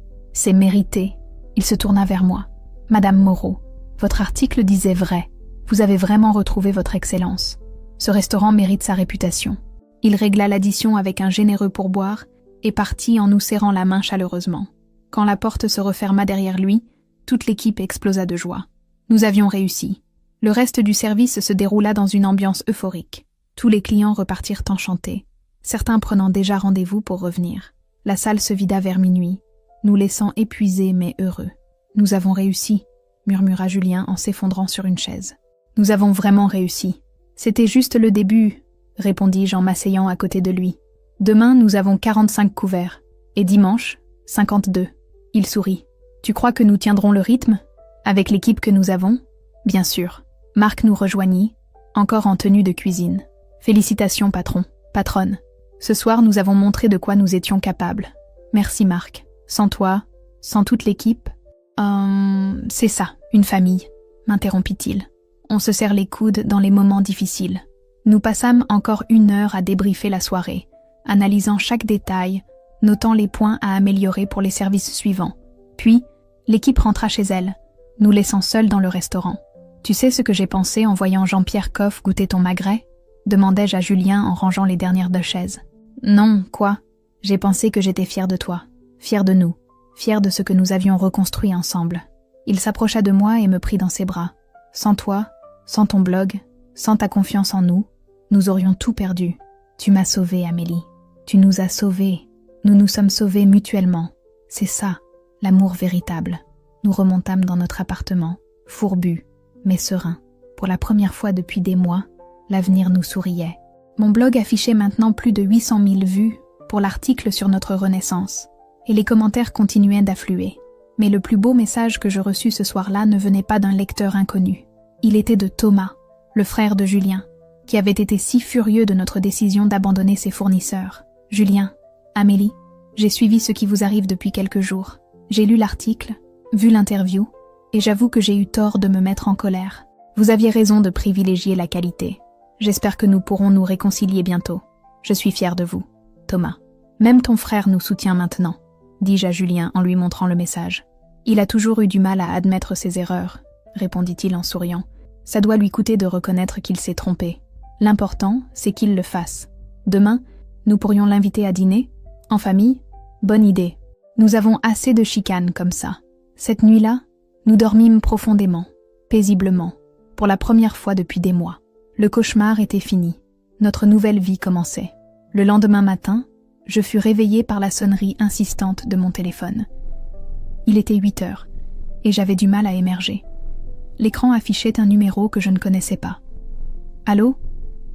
mérité. Il se tourna vers moi. Madame Moreau, votre article disait vrai. Vous avez vraiment retrouvé votre excellence. Ce restaurant mérite sa réputation. Il régla l'addition avec un généreux pourboire et partit en nous serrant la main chaleureusement. Quand la porte se referma derrière lui, toute l'équipe explosa de joie. Nous avions réussi. Le reste du service se déroula dans une ambiance euphorique. Tous les clients repartirent enchantés, certains prenant déjà rendez-vous pour revenir. La salle se vida vers minuit, nous laissant épuisés mais heureux. Nous avons réussi, murmura Julien en s'effondrant sur une chaise. Nous avons vraiment réussi. C'était juste le début, répondis-je en m'asseyant à côté de lui. Demain, nous avons 45 couverts, et dimanche, 52. Il sourit. Tu crois que nous tiendrons le rythme? Avec l'équipe que nous avons? Bien sûr. Marc nous rejoignit, encore en tenue de cuisine. Félicitations, patron, patronne. Ce soir, nous avons montré de quoi nous étions capables. Merci, Marc. Sans toi, sans toute l'équipe... c'est ça, une famille, m'interrompit-il. On se serre les coudes dans les moments difficiles. Nous passâmes encore 1 heure à débriefer la soirée, analysant chaque détail, notant les points à améliorer pour les services suivants. Puis, l'équipe rentra chez elle, nous laissant seuls dans le restaurant. Tu sais ce que j'ai pensé en voyant Jean-Pierre Koff goûter ton magret? Demandai-je à Julien en rangeant les dernières 2 chaises. Non, quoi? J'ai pensé que j'étais fière de toi, fière de nous, fière de ce que nous avions reconstruit ensemble. Il s'approcha de moi et me prit dans ses bras. Sans toi, sans ton blog, sans ta confiance en nous, nous aurions tout perdu. Tu m'as sauvée, Amélie. Tu nous as sauvés. Nous nous sommes sauvés mutuellement. C'est ça, l'amour véritable. Nous remontâmes dans notre appartement, fourbus, mais sereins. Pour la première fois depuis des mois, l'avenir nous souriait. Mon blog affichait maintenant plus de 800 000 vues pour l'article sur notre renaissance, et les commentaires continuaient d'affluer. Mais le plus beau message que je reçus ce soir-là ne venait pas d'un lecteur inconnu. Il était de Thomas, le frère de Julien, qui avait été si furieux de notre décision d'abandonner ses fournisseurs. Julien, Amélie, j'ai suivi ce qui vous arrive depuis quelques jours. J'ai lu l'article, vu l'interview, et j'avoue que j'ai eu tort de me mettre en colère. Vous aviez raison de privilégier la qualité. J'espère que nous pourrons nous réconcilier bientôt. Je suis fière de vous, Thomas. Même ton frère nous soutient maintenant, dis-je à Julien en lui montrant le message. Il a toujours eu du mal à admettre ses erreurs, répondit-il en souriant. Ça doit lui coûter de reconnaître qu'il s'est trompé. L'important, c'est qu'il le fasse. Demain, nous pourrions l'inviter à dîner, en famille. Bonne idée. Nous avons assez de chicanes comme ça. Cette nuit-là, nous dormîmes profondément, paisiblement, pour la première fois depuis des mois. Le cauchemar était fini. Notre nouvelle vie commençait. Le lendemain matin, je fus réveillée par la sonnerie insistante de mon téléphone. Il était 8 heures, et j'avais du mal à émerger. L'écran affichait un numéro que je ne connaissais pas. Allô?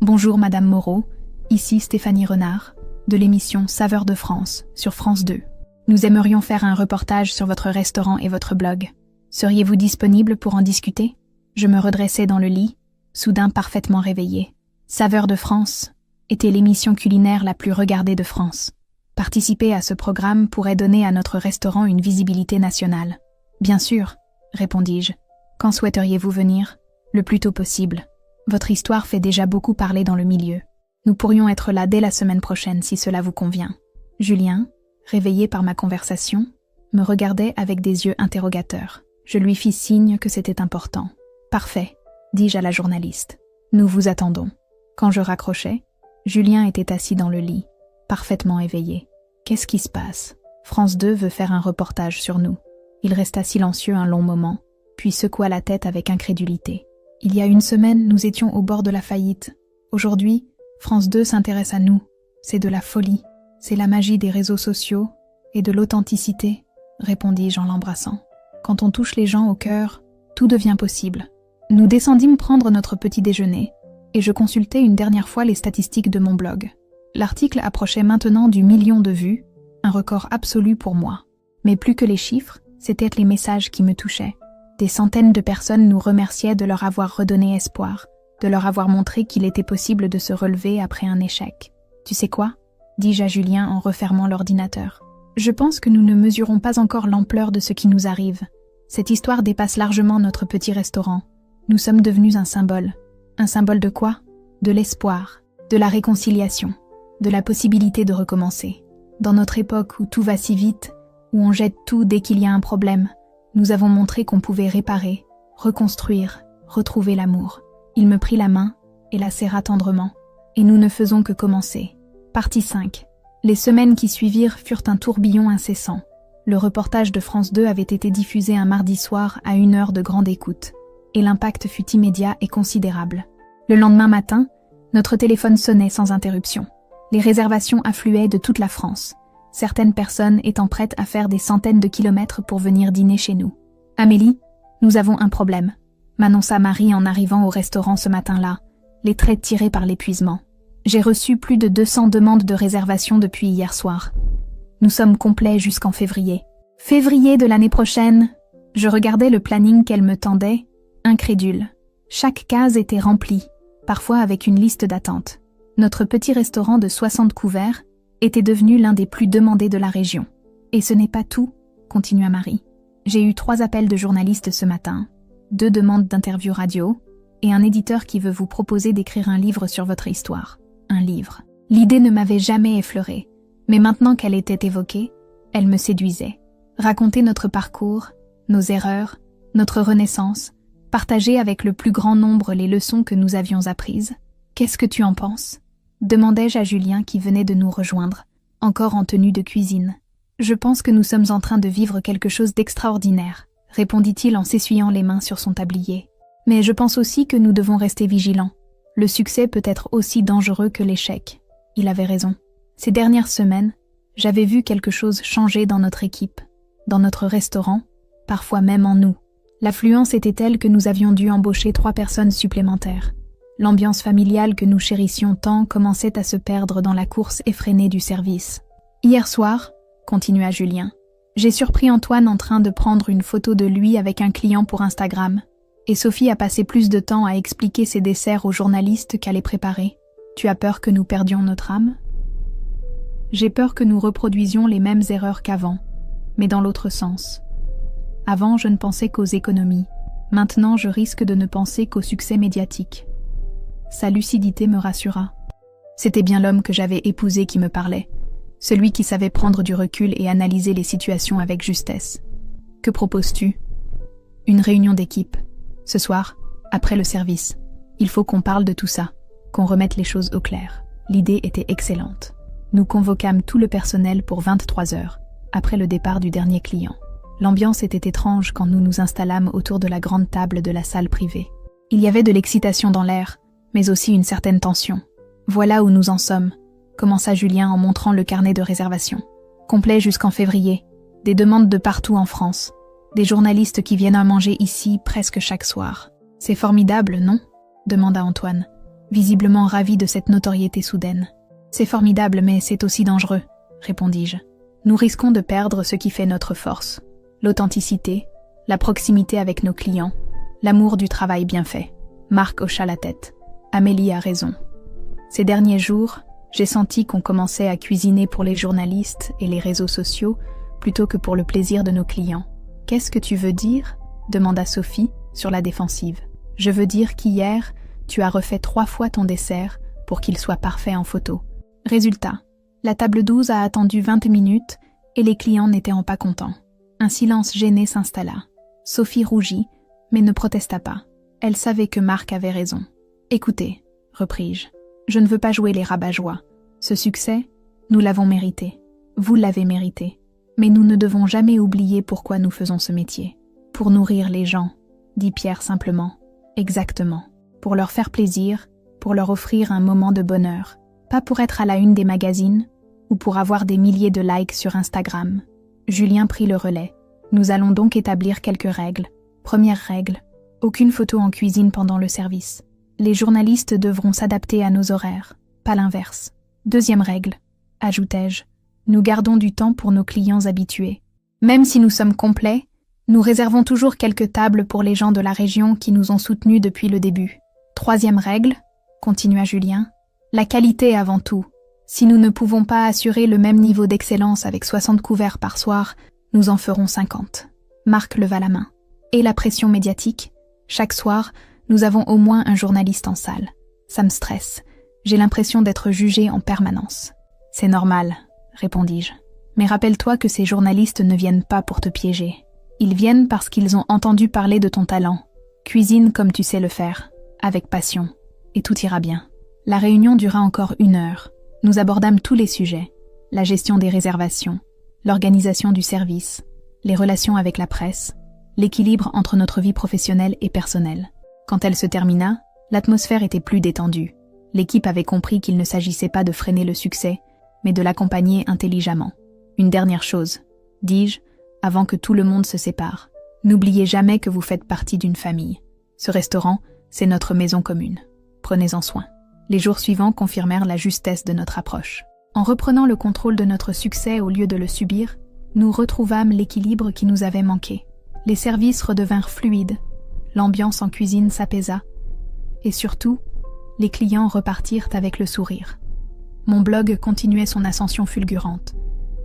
Bonjour Madame Moreau, ici Stéphanie Renard, de l'émission Saveurs de France, sur France 2. Nous aimerions faire un reportage sur votre restaurant et votre blog. Seriez-vous disponible pour en discuter? Je me redressai dans le lit, soudain parfaitement réveillée. Saveurs de France était l'émission culinaire la plus regardée de France. Participer à ce programme pourrait donner à notre restaurant une visibilité nationale. Bien sûr, répondis-je. Quand souhaiteriez-vous venir? Le plus tôt possible. Votre histoire fait déjà beaucoup parler dans le milieu. Nous pourrions être là dès la semaine prochaine si cela vous convient. Julien, réveillé par ma conversation, me regardait avec des yeux interrogateurs. Je lui fis signe que c'était important. Parfait, dis-je à la journaliste. Nous vous attendons. Quand je raccrochais, Julien était assis dans le lit, parfaitement éveillé. Qu'est-ce qui se passe? France 2 veut faire un reportage sur nous. Il resta silencieux un long moment, puis secoua la tête avec incrédulité. Il y a 1 semaine, nous étions au bord de la faillite. Aujourd'hui, France 2 s'intéresse à nous. C'est de la folie. C'est la magie des réseaux sociaux et de l'authenticité, répondis-je en l'embrassant. Quand on touche les gens au cœur, tout devient possible. Nous descendîmes prendre notre petit déjeuner, et je consultai une dernière fois les statistiques de mon blog. L'article approchait maintenant du 1 million de vues, un record absolu pour moi. Mais plus que les chiffres, c'étaient les messages qui me touchaient. Des centaines de personnes nous remerciaient de leur avoir redonné espoir, de leur avoir montré qu'il était possible de se relever après un échec. Tu sais quoi? Dis-je à Julien en refermant l'ordinateur. Je pense que nous ne mesurons pas encore l'ampleur de ce qui nous arrive. Cette histoire dépasse largement notre petit restaurant. Nous sommes devenus un symbole. Un symbole de quoi? De l'espoir, de la réconciliation, de la possibilité de recommencer. Dans notre époque où tout va si vite, où on jette tout dès qu'il y a un problème, nous avons montré qu'on pouvait réparer, reconstruire, retrouver l'amour. Il me prit la main et la serra tendrement. Et nous ne faisons que commencer. Partie 5. Les semaines qui suivirent furent un tourbillon incessant. Le reportage de France 2 avait été diffusé un mardi soir à 1 heure de grande écoute. Et l'impact fut immédiat et considérable. Le lendemain matin, notre téléphone sonnait sans interruption. Les réservations affluaient de toute la France. Certaines personnes étant prêtes à faire des centaines de kilomètres pour venir dîner chez nous. « Amélie, nous avons un problème », m'annonça Marie en arrivant au restaurant ce matin-là, les traits tirés par l'épuisement. « J'ai reçu plus de 200 demandes de réservation depuis hier soir. Nous sommes complets jusqu'en février. Février de l'année prochaine !» Je regardais le planning qu'elle me tendait, incrédule. Chaque case était remplie, parfois avec une liste d'attente. Notre petit restaurant de 60 couverts était devenu l'un des plus demandés de la région. « Et ce n'est pas tout », continua Marie. « J'ai eu 3 appels de journalistes ce matin, 2 demandes d'interview radio, et un éditeur qui veut vous proposer d'écrire un livre sur votre histoire. Un livre. » L'idée ne m'avait jamais effleurée, mais maintenant qu'elle était évoquée, elle me séduisait. Raconter notre parcours, nos erreurs, notre renaissance, partager avec le plus grand nombre les leçons que nous avions apprises. « Qu'est-ce que tu en penses ?» demandai-je à Julien qui venait de nous rejoindre, encore en tenue de cuisine. « Je pense que nous sommes en train de vivre quelque chose d'extraordinaire, » répondit-il en s'essuyant les mains sur son tablier. « Mais je pense aussi que nous devons rester vigilants. Le succès peut être aussi dangereux que l'échec. » Il avait raison. Ces dernières semaines, j'avais vu quelque chose changer dans notre équipe, dans notre restaurant, parfois même en nous. L'affluence était telle que nous avions dû embaucher 3 personnes supplémentaires. L'ambiance familiale que nous chérissions tant commençait à se perdre dans la course effrénée du service. « Hier soir, » continua Julien, « j'ai surpris Antoine en train de prendre une photo de lui avec un client pour Instagram. Et Sophie a passé plus de temps à expliquer ses desserts aux journalistes qu'à les préparer. Tu as peur que nous perdions notre âme ? J'ai peur que nous reproduisions les mêmes erreurs qu'avant, mais dans l'autre sens. Avant, je ne pensais qu'aux économies. Maintenant, je risque de ne penser qu'au succès médiatique. » Sa lucidité me rassura. C'était bien l'homme que j'avais épousé qui me parlait, celui qui savait prendre du recul et analyser les situations avec justesse. « Que proposes-tu ? » Une réunion d'équipe. Ce soir, après le service. Il faut qu'on parle de tout ça, qu'on remette les choses au clair. L'idée était excellente. Nous convoquâmes tout le personnel pour 23 heures, après le départ du dernier client. L'ambiance était étrange quand nous nous installâmes autour de la grande table de la salle privée. Il y avait de l'excitation dans l'air, mais aussi une certaine tension. « Voilà où nous en sommes », commença Julien en montrant le carnet de réservation. « Complet jusqu'en février. Des demandes de partout en France. Des journalistes qui viennent à manger ici presque chaque soir. C'est formidable, non ?» demanda Antoine, visiblement ravi de cette notoriété soudaine. « C'est formidable, mais c'est aussi dangereux, » répondis-je. « Nous risquons de perdre ce qui fait notre force. L'authenticité, la proximité avec nos clients, l'amour du travail bien fait. » Marc hocha la tête. Amélie a raison. Ces derniers jours, j'ai senti qu'on commençait à cuisiner pour les journalistes et les réseaux sociaux plutôt que pour le plaisir de nos clients. « Qu'est-ce que tu veux dire ?» demanda Sophie, sur la défensive. « Je veux dire qu'hier, tu as refait 3 fois ton dessert pour qu'il soit parfait en photo. Résultat, la table 12 a attendu 20 minutes et les clients n'étaient pas contents. Un silence gêné s'installa. Sophie rougit, mais ne protesta pas. Elle savait que Marc avait raison. « Écoutez, » repris-je, « je ne veux pas jouer les rabat-joie. Ce succès, nous l'avons mérité. Vous l'avez mérité. Mais nous ne devons jamais oublier pourquoi nous faisons ce métier. Pour nourrir les gens, dit Pierre simplement. Exactement. Pour leur faire plaisir, pour leur offrir un moment de bonheur. Pas pour être à la une des magazines ou pour avoir des milliers de likes sur Instagram. » Julien prit le relais. Nous allons donc établir quelques règles. Première règle, aucune photo en cuisine pendant le service. Les journalistes devront s'adapter à nos horaires, pas l'inverse. Deuxième règle, ajoutai-je, nous gardons du temps pour nos clients habitués. Même si nous sommes complets, nous réservons toujours quelques tables pour les gens de la région qui nous ont soutenus depuis le début. Troisième règle, continua Julien, la qualité avant tout. Si nous ne pouvons pas assurer le même niveau d'excellence avec 60 couverts par soir, nous en ferons 50. Marc leva la main. Et la pression médiatique? Chaque soir, nous avons au moins un journaliste en salle. Ça me stresse. J'ai l'impression d'être jugée en permanence. C'est normal, répondis-je. Mais rappelle-toi que ces journalistes ne viennent pas pour te piéger. Ils viennent parce qu'ils ont entendu parler de ton talent. Cuisine comme tu sais le faire, avec passion, et tout ira bien. La réunion dura encore 1 heure. Nous abordâmes tous les sujets. La gestion des réservations, l'organisation du service, les relations avec la presse, l'équilibre entre notre vie professionnelle et personnelle. Quand elle se termina, l'atmosphère était plus détendue. L'équipe avait compris qu'il ne s'agissait pas de freiner le succès, mais de l'accompagner intelligemment. Une dernière chose, dis-je, avant que tout le monde se sépare. N'oubliez jamais que vous faites partie d'une famille. Ce restaurant, c'est notre maison commune. Prenez-en soin. Les jours suivants confirmèrent la justesse de notre approche. En reprenant le contrôle de notre succès au lieu de le subir, nous retrouvâmes l'équilibre qui nous avait manqué. Les services redevinrent fluides, l'ambiance en cuisine s'apaisa, et surtout, les clients repartirent avec le sourire. Mon blog continuait son ascension fulgurante.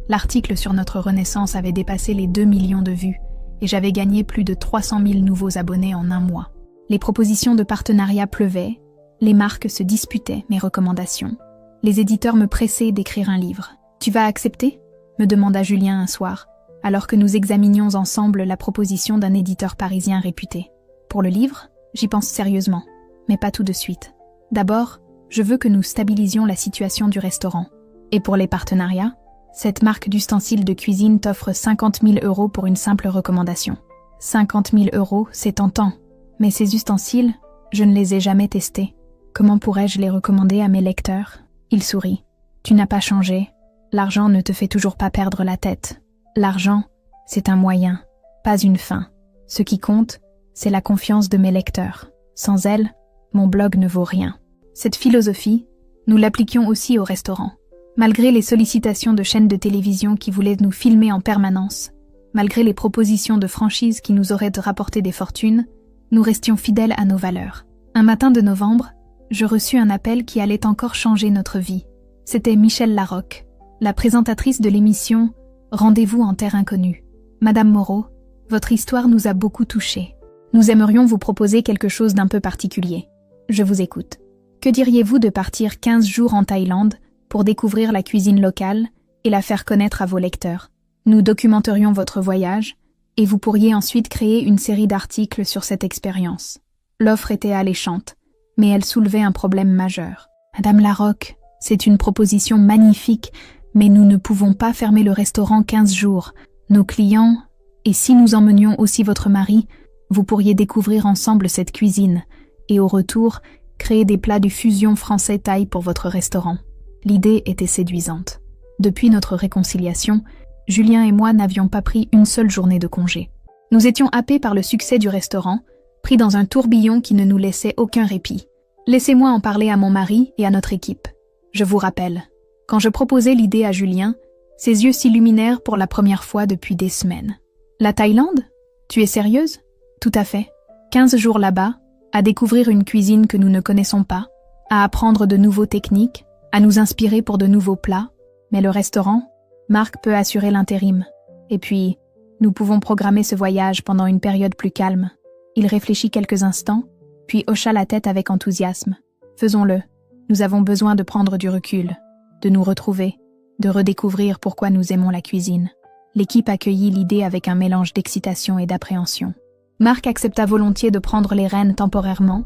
L'article sur notre renaissance avait dépassé les 2 millions de vues, et j'avais gagné plus de 300 000 nouveaux abonnés en 1 mois. Les propositions de partenariat pleuvaient, les marques se disputaient mes recommandations. Les éditeurs me pressaient d'écrire un livre. « Tu vas accepter ?» me demanda Julien un soir, alors que nous examinions ensemble la proposition d'un éditeur parisien réputé. « Pour le livre, j'y pense sérieusement, mais pas tout de suite. D'abord, je veux que nous stabilisions la situation du restaurant. Et pour les partenariats, cette marque d'ustensiles de cuisine t'offre 50 000 € pour une simple recommandation. 50 000 €, c'est tentant, mais ces ustensiles, je ne les ai jamais testés. Comment pourrais-je les recommander à mes lecteurs ?» Il sourit. « Tu n'as pas changé. L'argent ne te fait toujours pas perdre la tête. L'argent, c'est un moyen, pas une fin. Ce qui compte, c'est la confiance de mes lecteurs. Sans elle, mon blog ne vaut rien. » Cette philosophie, nous l'appliquions aussi au restaurant. Malgré les sollicitations de chaînes de télévision qui voulaient nous filmer en permanence, malgré les propositions de franchise qui nous auraient rapporté des fortunes, nous restions fidèles à nos valeurs. Un matin de novembre, je reçus un appel qui allait encore changer notre vie. C'était Michel Larocque, la présentatrice de l'émission « Rendez-vous en terre inconnue ». « Madame Moreau, votre histoire nous a beaucoup touchés. Nous aimerions vous proposer quelque chose d'un peu particulier. Je vous écoute. Que diriez-vous de partir 15 jours en Thaïlande pour découvrir la cuisine locale et la faire connaître à vos lecteurs? Nous documenterions votre voyage et vous pourriez ensuite créer une série d'articles sur cette expérience. » L'offre était alléchante, mais elle soulevait un problème majeur. « Madame Larocque, c'est une proposition magnifique, mais nous ne pouvons pas fermer le restaurant 15 jours. Nos clients, et si nous emmenions aussi votre mari, vous pourriez découvrir ensemble cette cuisine, et au retour, créer des plats de fusion français-thaï pour votre restaurant. » L'idée était séduisante. Depuis notre réconciliation, Julien et moi n'avions pas pris une seule journée de congé. Nous étions happés par le succès du restaurant, pris dans un tourbillon qui ne nous laissait aucun répit. Laissez-moi en parler à mon mari et à notre équipe. Je vous rappelle, quand je proposai l'idée à Julien, ses yeux s'illuminèrent pour la première fois depuis des semaines. « La Thaïlande? Tu es sérieuse? » « Tout à fait. 15 jours là-bas, à découvrir une cuisine que nous ne connaissons pas, à apprendre de nouveaux techniques, à nous inspirer pour de nouveaux plats. Mais le restaurant, Marc peut assurer l'intérim. Et puis, nous pouvons programmer ce voyage pendant une période plus calme. » Il réfléchit quelques instants, puis hocha la tête avec enthousiasme. « Faisons-le. Nous avons besoin de prendre du recul, de nous retrouver, de redécouvrir pourquoi nous aimons la cuisine. » L'équipe accueillit l'idée avec un mélange d'excitation et d'appréhension. Marc accepta volontiers de prendre les rênes temporairement,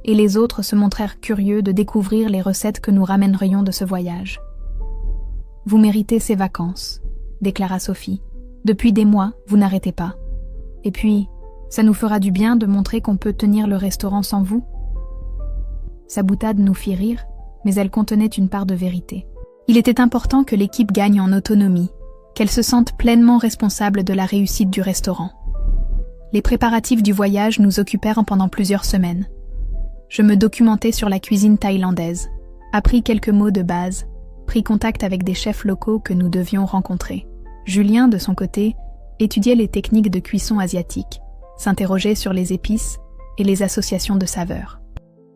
et les autres se montrèrent curieux de découvrir les recettes que nous ramènerions de ce voyage. « Vous méritez ces vacances, » déclara Sophie. « Depuis des mois, vous n'arrêtez pas. Et puis, ça nous fera du bien de montrer qu'on peut tenir le restaurant sans vous. » Sa boutade nous fit rire, mais elle contenait une part de vérité. Il était important que l'équipe gagne en autonomie, qu'elle se sente pleinement responsable de la réussite du restaurant. Les préparatifs du voyage nous occupèrent pendant plusieurs semaines. Je me documentais sur la cuisine thaïlandaise, appris quelques mots de base, pris contact avec des chefs locaux que nous devions rencontrer. Julien, de son côté, étudiait les techniques de cuisson asiatique, s'interrogeait sur les épices et les associations de saveurs.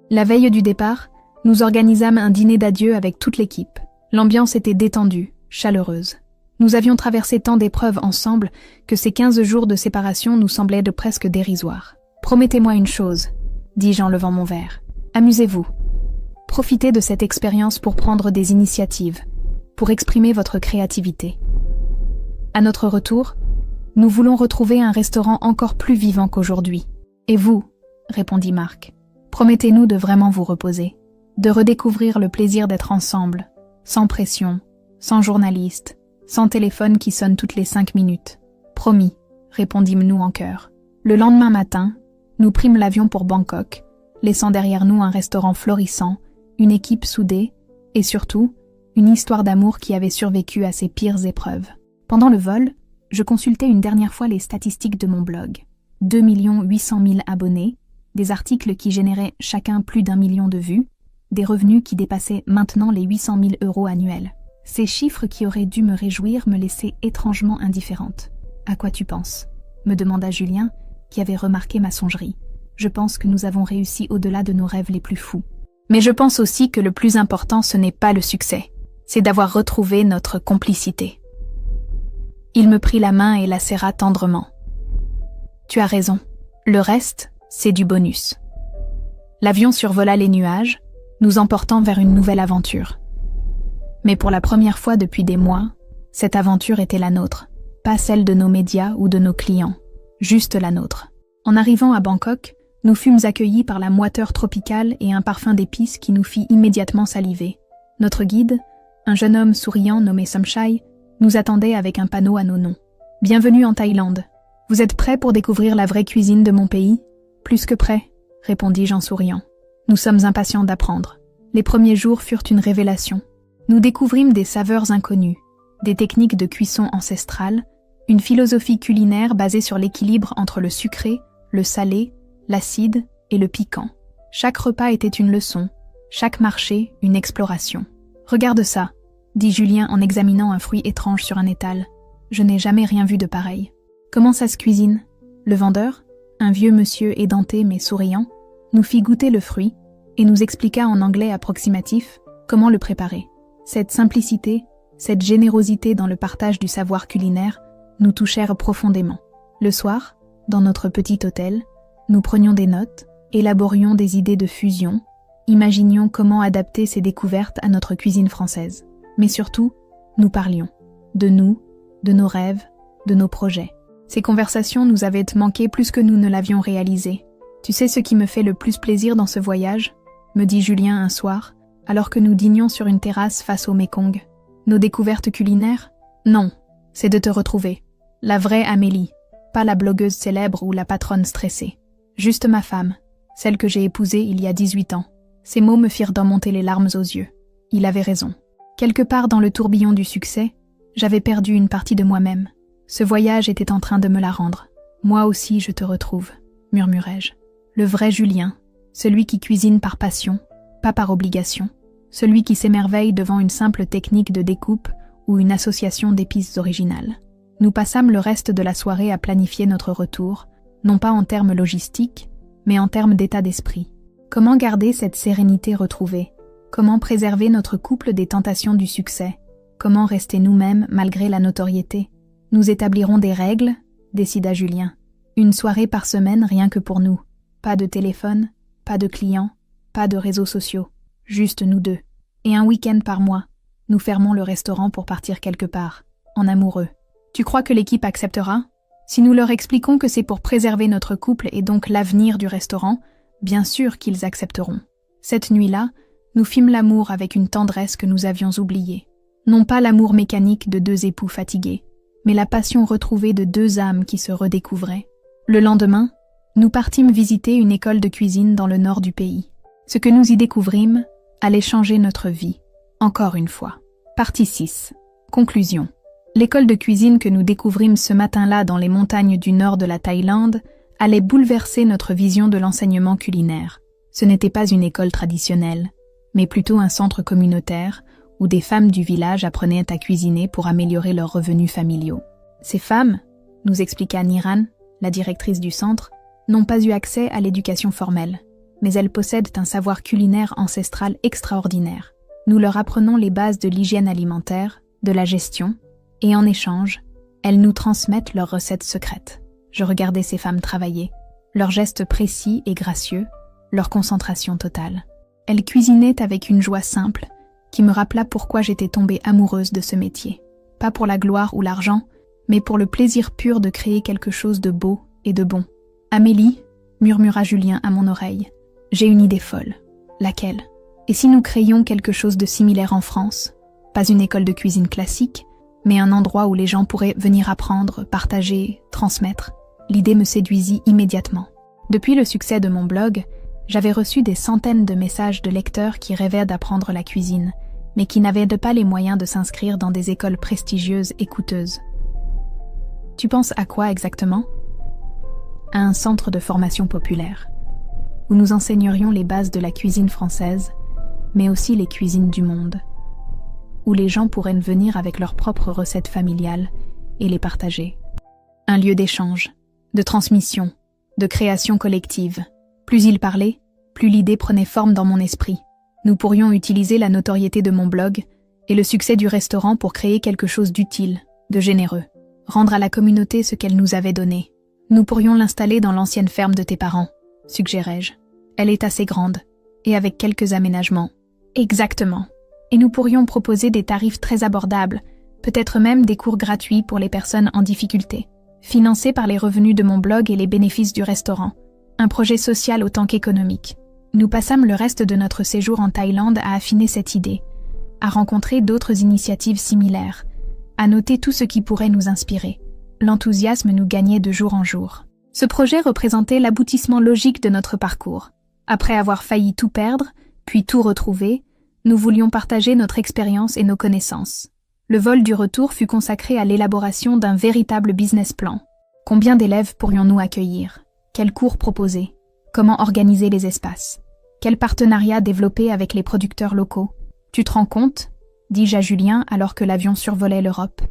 La veille du départ, nous organisâmes un dîner d'adieu avec toute l'équipe. L'ambiance était détendue, chaleureuse. Nous avions traversé tant d'épreuves ensemble que ces 15 jours de séparation nous semblaient de presque dérisoires. Promettez-moi une chose, dis-je en levant mon verre. Amusez-vous. Profitez de cette expérience pour prendre des initiatives, pour exprimer votre créativité. À notre retour, nous voulons retrouver un restaurant encore plus vivant qu'aujourd'hui. Et vous, répondit Marc, promettez-nous de vraiment vous reposer, de redécouvrir le plaisir d'être ensemble, sans pression, sans journaliste, sans téléphone qui sonne toutes les 5 minutes. Promis, répondîmes-nous en chœur. Le lendemain matin, nous prîmes l'avion pour Bangkok, laissant derrière nous un restaurant florissant, une équipe soudée, et surtout, une histoire d'amour qui avait survécu à ses pires épreuves. Pendant le vol, je consultais une dernière fois les statistiques de mon blog. 2 800 000 abonnés, des articles qui généraient chacun plus d'1 million de vues, des revenus qui dépassaient maintenant les 800 000 € annuels. Ces chiffres qui auraient dû me réjouir me laissaient étrangement indifférente. « À quoi tu penses ?» me demanda Julien, qui avait remarqué ma songerie. « Je pense que nous avons réussi au-delà de nos rêves les plus fous. Mais je pense aussi que le plus important, ce n'est pas le succès, c'est d'avoir retrouvé notre complicité. » Il me prit la main et la serra tendrement. « Tu as raison, le reste, c'est du bonus. » L'avion survola les nuages, nous emportant vers une nouvelle aventure. Mais pour la première fois depuis des mois, cette aventure était la nôtre, pas celle de nos médias ou de nos clients, juste la nôtre. En arrivant à Bangkok, nous fûmes accueillis par la moiteur tropicale et un parfum d'épices qui nous fit immédiatement saliver. Notre guide, un jeune homme souriant nommé Somchai, nous attendait avec un panneau à nos noms. « Bienvenue en Thaïlande. Vous êtes prêts pour découvrir la vraie cuisine de mon pays ?»« Plus que prêts, » répondis-je en souriant. « Nous sommes impatients d'apprendre. » Les premiers jours furent une révélation. Nous découvrîmes des saveurs inconnues, des techniques de cuisson ancestrales, une philosophie culinaire basée sur l'équilibre entre le sucré, le salé, l'acide et le piquant. Chaque repas était une leçon, chaque marché une exploration. « Regarde ça !» dit Julien en examinant un fruit étrange sur un étal. « Je n'ai jamais rien vu de pareil. »« Comment ça se cuisine ?» Le vendeur, un vieux monsieur édenté mais souriant, nous fit goûter le fruit et nous expliqua en anglais approximatif comment le préparer. Cette simplicité, cette générosité dans le partage du savoir culinaire nous touchèrent profondément. Le soir, dans notre petit hôtel, nous prenions des notes, élaborions des idées de fusion, imaginions comment adapter ces découvertes à notre cuisine française. Mais surtout, nous parlions. De nous, de nos rêves, de nos projets. Ces conversations nous avaient manqué plus que nous ne l'avions réalisé. « Tu sais ce qui me fait le plus plaisir dans ce voyage ?» me dit Julien un soir, alors que nous dînions sur une terrasse face au Mékong. « Nos découvertes culinaires ? Non, c'est de te retrouver. La vraie Amélie, pas la blogueuse célèbre ou la patronne stressée. Juste ma femme, celle que j'ai épousée il y a 18 ans. » Ces mots me firent monter les larmes aux yeux. Il avait raison. Quelque part dans le tourbillon du succès, j'avais perdu une partie de moi-même. Ce voyage était en train de me la rendre. « Moi aussi je te retrouve », murmurai-je. Le vrai Julien, celui qui cuisine par passion, pas par obligation. Celui qui s'émerveille devant une simple technique de découpe ou une association d'épices originales. Nous passâmes le reste de la soirée à planifier notre retour, non pas en termes logistiques, mais en termes d'état d'esprit. Comment garder cette sérénité retrouvée? Comment préserver notre couple des tentations du succès? Comment rester nous-mêmes malgré la notoriété? Nous établirons des règles, décida Julien. Une soirée par semaine rien que pour nous. Pas de téléphone, pas de clients, pas de réseaux sociaux. Juste nous deux. Et un week-end par mois. Nous fermons le restaurant pour partir quelque part, en amoureux. Tu crois que l'équipe acceptera? Si nous leur expliquons que c'est pour préserver notre couple et donc l'avenir du restaurant, bien sûr qu'ils accepteront. Cette nuit-là, nous fîmes l'amour avec une tendresse que nous avions oubliée. Non pas l'amour mécanique de deux époux fatigués, mais la passion retrouvée de deux âmes qui se redécouvraient. Le lendemain, nous partîmes visiter une école de cuisine dans le nord du pays. Ce que nous y découvrîmes allait changer notre vie, encore une fois. Partie 6. Conclusion. L'école de cuisine que nous découvrîmes ce matin-là dans les montagnes du nord de la Thaïlande allait bouleverser notre vision de l'enseignement culinaire. Ce n'était pas une école traditionnelle, mais plutôt un centre communautaire où des femmes du village apprenaient à cuisiner pour améliorer leurs revenus familiaux. Ces femmes, nous expliqua Niran, la directrice du centre, n'ont pas eu accès à l'éducation formelle, mais elles possèdent un savoir culinaire ancestral extraordinaire. Nous leur apprenons les bases de l'hygiène alimentaire, de la gestion, Et en échange, elles nous transmettent leurs recettes secrètes. Je regardais ces femmes travailler, leurs gestes précis et gracieux, leur concentration totale. Elles cuisinaient avec une joie simple qui me rappela pourquoi j'étais tombée amoureuse de ce métier. Pas pour la gloire ou l'argent, mais pour le plaisir pur de créer quelque chose de beau et de bon. « Amélie » murmura Julien à mon oreille. « J'ai une idée folle. » « Laquelle ? Et si nous créions quelque chose de similaire en France ? Pas une école de cuisine classique, mais un endroit où les gens pourraient venir apprendre, partager, transmettre. L'idée me séduisit immédiatement. Depuis le succès de mon blog, j'avais reçu des centaines de messages de lecteurs qui rêvaient d'apprendre la cuisine, mais qui n'avaient pas les moyens de s'inscrire dans des écoles prestigieuses et coûteuses. Tu penses à quoi exactement ? À un centre de formation populaire, où nous enseignerions les bases de la cuisine française, mais aussi les cuisines du monde, où les gens pourraient venir avec leurs propres recettes familiales et les partager. Un lieu d'échange, de transmission, de création collective. Plus il parlait, plus l'idée prenait forme dans mon esprit. Nous pourrions utiliser la notoriété de mon blog et le succès du restaurant pour créer quelque chose d'utile, de généreux. Rendre à la communauté ce qu'elle nous avait donné. Nous pourrions l'installer dans l'ancienne ferme de tes parents, suggérai-je. Elle est assez grande, et avec quelques aménagements. Exactement. Et nous pourrions proposer des tarifs très abordables, peut-être même des cours gratuits pour les personnes en difficulté, financés par les revenus de mon blog et les bénéfices du restaurant. Un projet social autant qu'économique. Nous passâmes le reste de notre séjour en Thaïlande à affiner cette idée, à rencontrer d'autres initiatives similaires, à noter tout ce qui pourrait nous inspirer. L'enthousiasme nous gagnait de jour en jour. Ce projet représentait l'aboutissement logique de notre parcours. Après avoir failli tout perdre, puis tout retrouver, nous voulions partager notre expérience et nos connaissances. Le vol du retour fut consacré à l'élaboration d'un véritable business plan. Combien d'élèves pourrions-nous accueillir ? Quels cours proposer ? Comment organiser les espaces ? Quel partenariat développer avec les producteurs locaux ? Tu te rends compte ? dis-je à Julien alors que l'avion survolait l'Europe.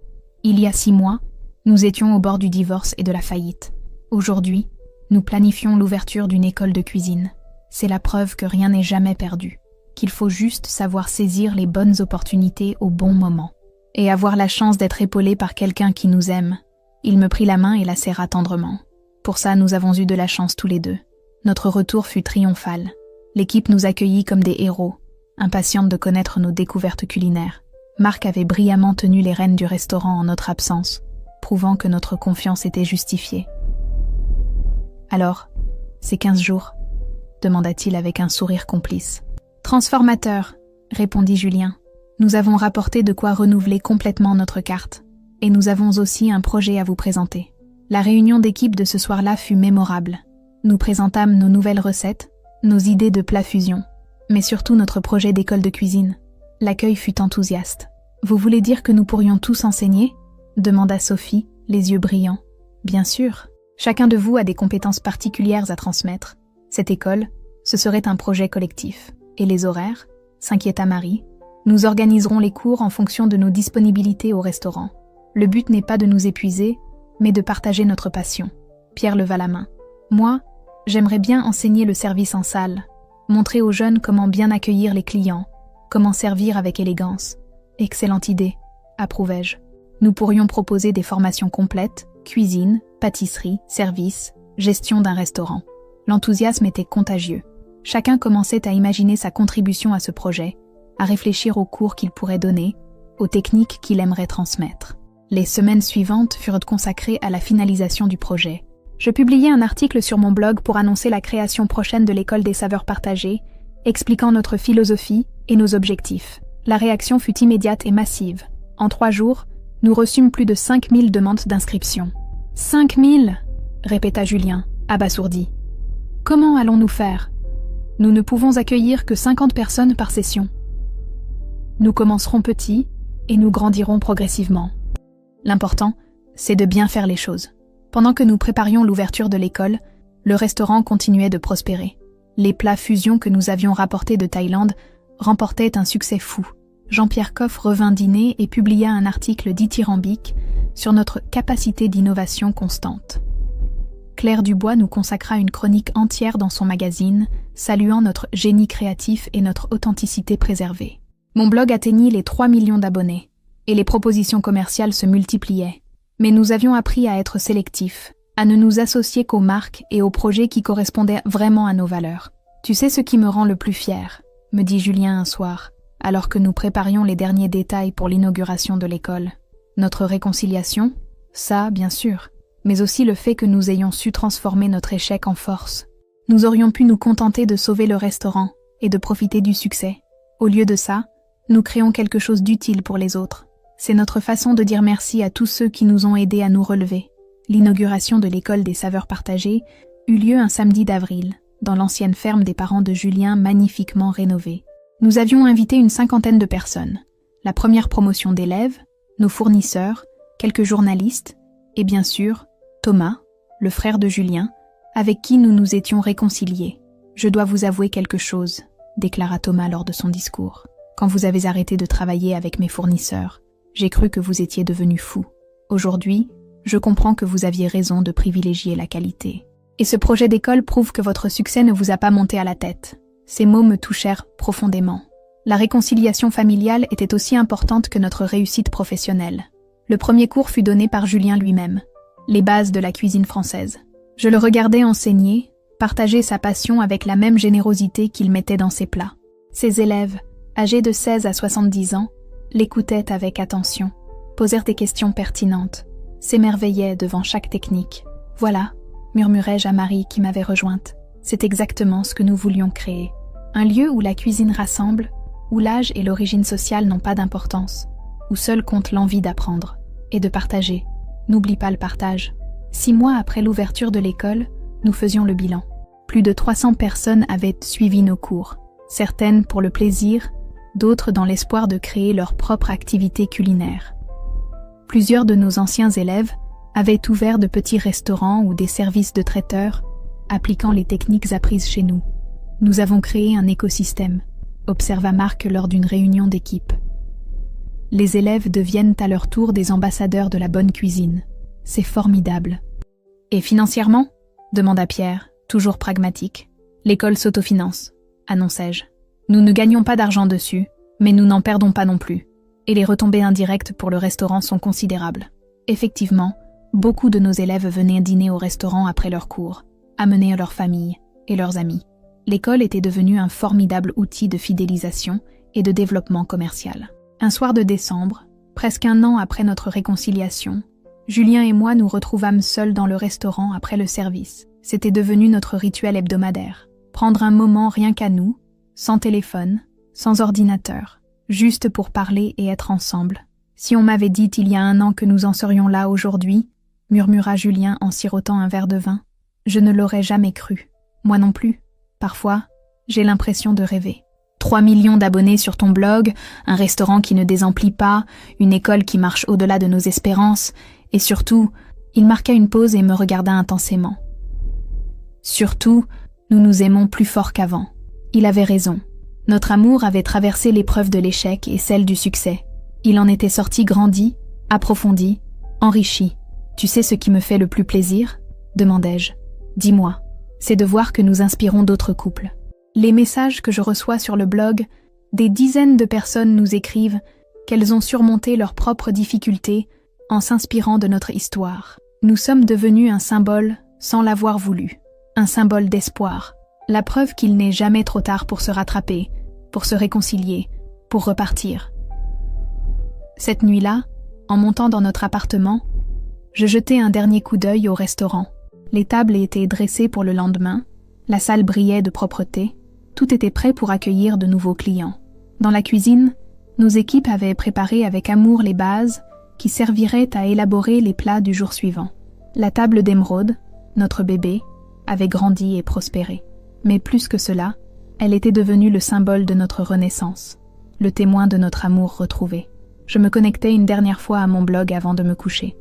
Il y a 6 mois, nous étions au bord du divorce et de la faillite. Aujourd'hui, nous planifions l'ouverture d'une école de cuisine. C'est la preuve que rien n'est jamais perdu, qu'il faut juste savoir saisir les bonnes opportunités au bon moment. Et avoir la chance d'être épaulé par quelqu'un qui nous aime. Il me prit la main et la serra tendrement. Pour ça, nous avons eu de la chance tous les deux. Notre retour fut triomphal. L'équipe nous accueillit comme des héros, impatiente de connaître nos découvertes culinaires. Marc avait brillamment tenu les rênes du restaurant en notre absence, prouvant que notre confiance était justifiée. « Alors, ces 15 jours ?» demanda-t-il avec un sourire complice. « Transformateur !» répondit Julien. « Nous avons rapporté de quoi renouveler complètement notre carte. Et nous avons aussi un projet à vous présenter. » La réunion d'équipe de ce soir-là fut mémorable. Nous présentâmes nos nouvelles recettes, nos idées de plats fusion, mais surtout notre projet d'école de cuisine. L'accueil fut enthousiaste. « Vous voulez dire que nous pourrions tous enseigner ?» demanda Sophie, les yeux brillants. « Bien sûr. Chacun de vous a des compétences particulières à transmettre. Cette école, ce serait un projet collectif. Et les horaires ? S'inquiéta Marie. Nous organiserons les cours en fonction de nos disponibilités au restaurant. Le but n'est pas de nous épuiser, mais de partager notre passion. » Pierre leva la main. « Moi, j'aimerais bien enseigner le service en salle, montrer aux jeunes comment bien accueillir les clients, comment servir avec élégance. » Excellente idée, approuvai-je. Nous pourrions proposer des formations complètes, cuisine, pâtisserie, service, gestion d'un restaurant. L'enthousiasme était contagieux. Chacun commençait à imaginer sa contribution à ce projet, à réfléchir aux cours qu'il pourrait donner, aux techniques qu'il aimerait transmettre. Les semaines suivantes furent consacrées à la finalisation du projet. Je publiai un article sur mon blog pour annoncer la création prochaine de l'école des saveurs partagées, expliquant notre philosophie et nos objectifs. La réaction fut immédiate et massive. En 3 jours, nous reçûmes plus de 5000 demandes d'inscription. 5000 répéta Julien, abasourdi. Comment allons-nous faire ? Nous ne pouvons accueillir que 50 personnes par session. Nous commencerons petit et nous grandirons progressivement. L'important, c'est de bien faire les choses. Pendant que nous préparions l'ouverture de l'école, le restaurant continuait de prospérer. Les plats fusion que nous avions rapportés de Thaïlande remportaient un succès fou. Jean-Pierre Coff revint dîner et publia un article dithyrambique sur notre capacité d'innovation constante. Claire Dubois nous consacra une chronique entière dans son magazine, saluant notre génie créatif et notre authenticité préservée. Mon blog atteignit les 3 millions d'abonnés. et les propositions commerciales se multipliaient. Mais nous avions appris à être sélectifs, à ne nous associer qu'aux marques et aux projets qui correspondaient vraiment à nos valeurs. « Tu sais ce qui me rend le plus fier ?» me dit Julien un soir, alors que nous préparions les derniers détails pour l'inauguration de l'école. Notre réconciliation? Ça, bien sûr, mais aussi le fait que nous ayons su transformer notre échec en force. Nous aurions pu nous contenter de sauver le restaurant et de profiter du succès. Au lieu de ça, nous créons quelque chose d'utile pour les autres. C'est notre façon de dire merci à tous ceux qui nous ont aidés à nous relever. L'inauguration de l'école des saveurs partagées eut lieu un samedi d'avril, dans l'ancienne ferme des parents de Julien magnifiquement rénovée. Nous avions invité une 50aine de personnes, la première promotion d'élèves, nos fournisseurs, quelques journalistes, et bien sûr, Thomas, le frère de Julien, avec qui nous nous étions réconciliés. « Je dois vous avouer quelque chose », déclara Thomas lors de son discours. « Quand vous avez arrêté de travailler avec mes fournisseurs, j'ai cru que vous étiez devenu fou. Aujourd'hui, je comprends que vous aviez raison de privilégier la qualité. Et ce projet d'école prouve que votre succès ne vous a pas monté à la tête. » Ces mots me touchèrent profondément. La réconciliation familiale était aussi importante que notre réussite professionnelle. Le premier cours fut donné par Julien lui-même, les bases de la cuisine française. Je le regardais enseigner, partager sa passion avec la même générosité qu'il mettait dans ses plats. Ses élèves, âgés de 16 à 70 ans, l'écoutaient avec attention, posèrent des questions pertinentes, s'émerveillaient devant chaque technique. « Voilà », murmurai-je à Marie qui m'avait rejointe, « c'est exactement ce que nous voulions créer. Un lieu où la cuisine rassemble, où l'âge et l'origine sociale n'ont pas d'importance, où seul compte l'envie d'apprendre et de partager. N'oublie pas le partage. » 6 mois après l'ouverture de l'école, nous faisions le bilan. Plus de 300 personnes avaient suivi nos cours, certaines pour le plaisir, d'autres dans l'espoir de créer leur propre activité culinaire. Plusieurs de nos anciens élèves avaient ouvert de petits restaurants ou des services de traiteurs, appliquant les techniques apprises chez nous. Nous avons créé un écosystème, observa Marc lors d'une réunion d'équipe. Les élèves deviennent à leur tour des ambassadeurs de la bonne cuisine. C'est formidable. Et financièrement ? Demanda Pierre, toujours pragmatique. L'école s'autofinance, annonçai-je. Nous ne gagnons pas d'argent dessus, mais nous n'en perdons pas non plus. Et les retombées indirectes pour le restaurant sont considérables. Effectivement, beaucoup de nos élèves venaient dîner au restaurant après leurs cours, amener leurs familles et leurs amis. L'école était devenue un formidable outil de fidélisation et de développement commercial. Un soir de décembre, presque un an après notre réconciliation, Julien et moi nous retrouvâmes seuls dans le restaurant après le service. C'était devenu notre rituel hebdomadaire. Prendre un moment rien qu'à nous, sans téléphone, sans ordinateur, juste pour parler et être ensemble. Si on m'avait dit il y a un an que nous en serions là aujourd'hui, murmura Julien en sirotant un verre de vin, je ne l'aurais jamais cru. Moi non plus. Parfois, j'ai l'impression de rêver. 3 millions d'abonnés sur ton blog, un restaurant qui ne désemplit pas, une école qui marche au-delà de nos espérances, et surtout, il marqua une pause et me regarda intensément. Surtout, nous nous aimons plus fort qu'avant. Il avait raison. Notre amour avait traversé l'épreuve de l'échec et celle du succès. Il en était sorti grandi, approfondi, enrichi. Tu sais ce qui me fait le plus plaisir ? Demandai-je. Dis-moi. C'est de voir que nous inspirons d'autres couples. Les messages que je reçois sur le blog, des dizaines de personnes nous écrivent qu'elles ont surmonté leurs propres difficultés en s'inspirant de notre histoire. Nous sommes devenus un symbole sans l'avoir voulu, un symbole d'espoir, la preuve qu'il n'est jamais trop tard pour se rattraper, pour se réconcilier, pour repartir. Cette nuit-là, en montant dans notre appartement, je jetai un dernier coup d'œil au restaurant. Les tables étaient dressées pour le lendemain, la salle brillait de propreté, tout était prêt pour accueillir de nouveaux clients. Dans la cuisine, nos équipes avaient préparé avec amour les bases qui serviraient à élaborer les plats du jour suivant. La table d'émeraude, notre bébé, avait grandi et prospéré. Mais plus que cela, elle était devenue le symbole de notre renaissance, le témoin de notre amour retrouvé. Je me connectais une dernière fois à mon blog avant de me coucher.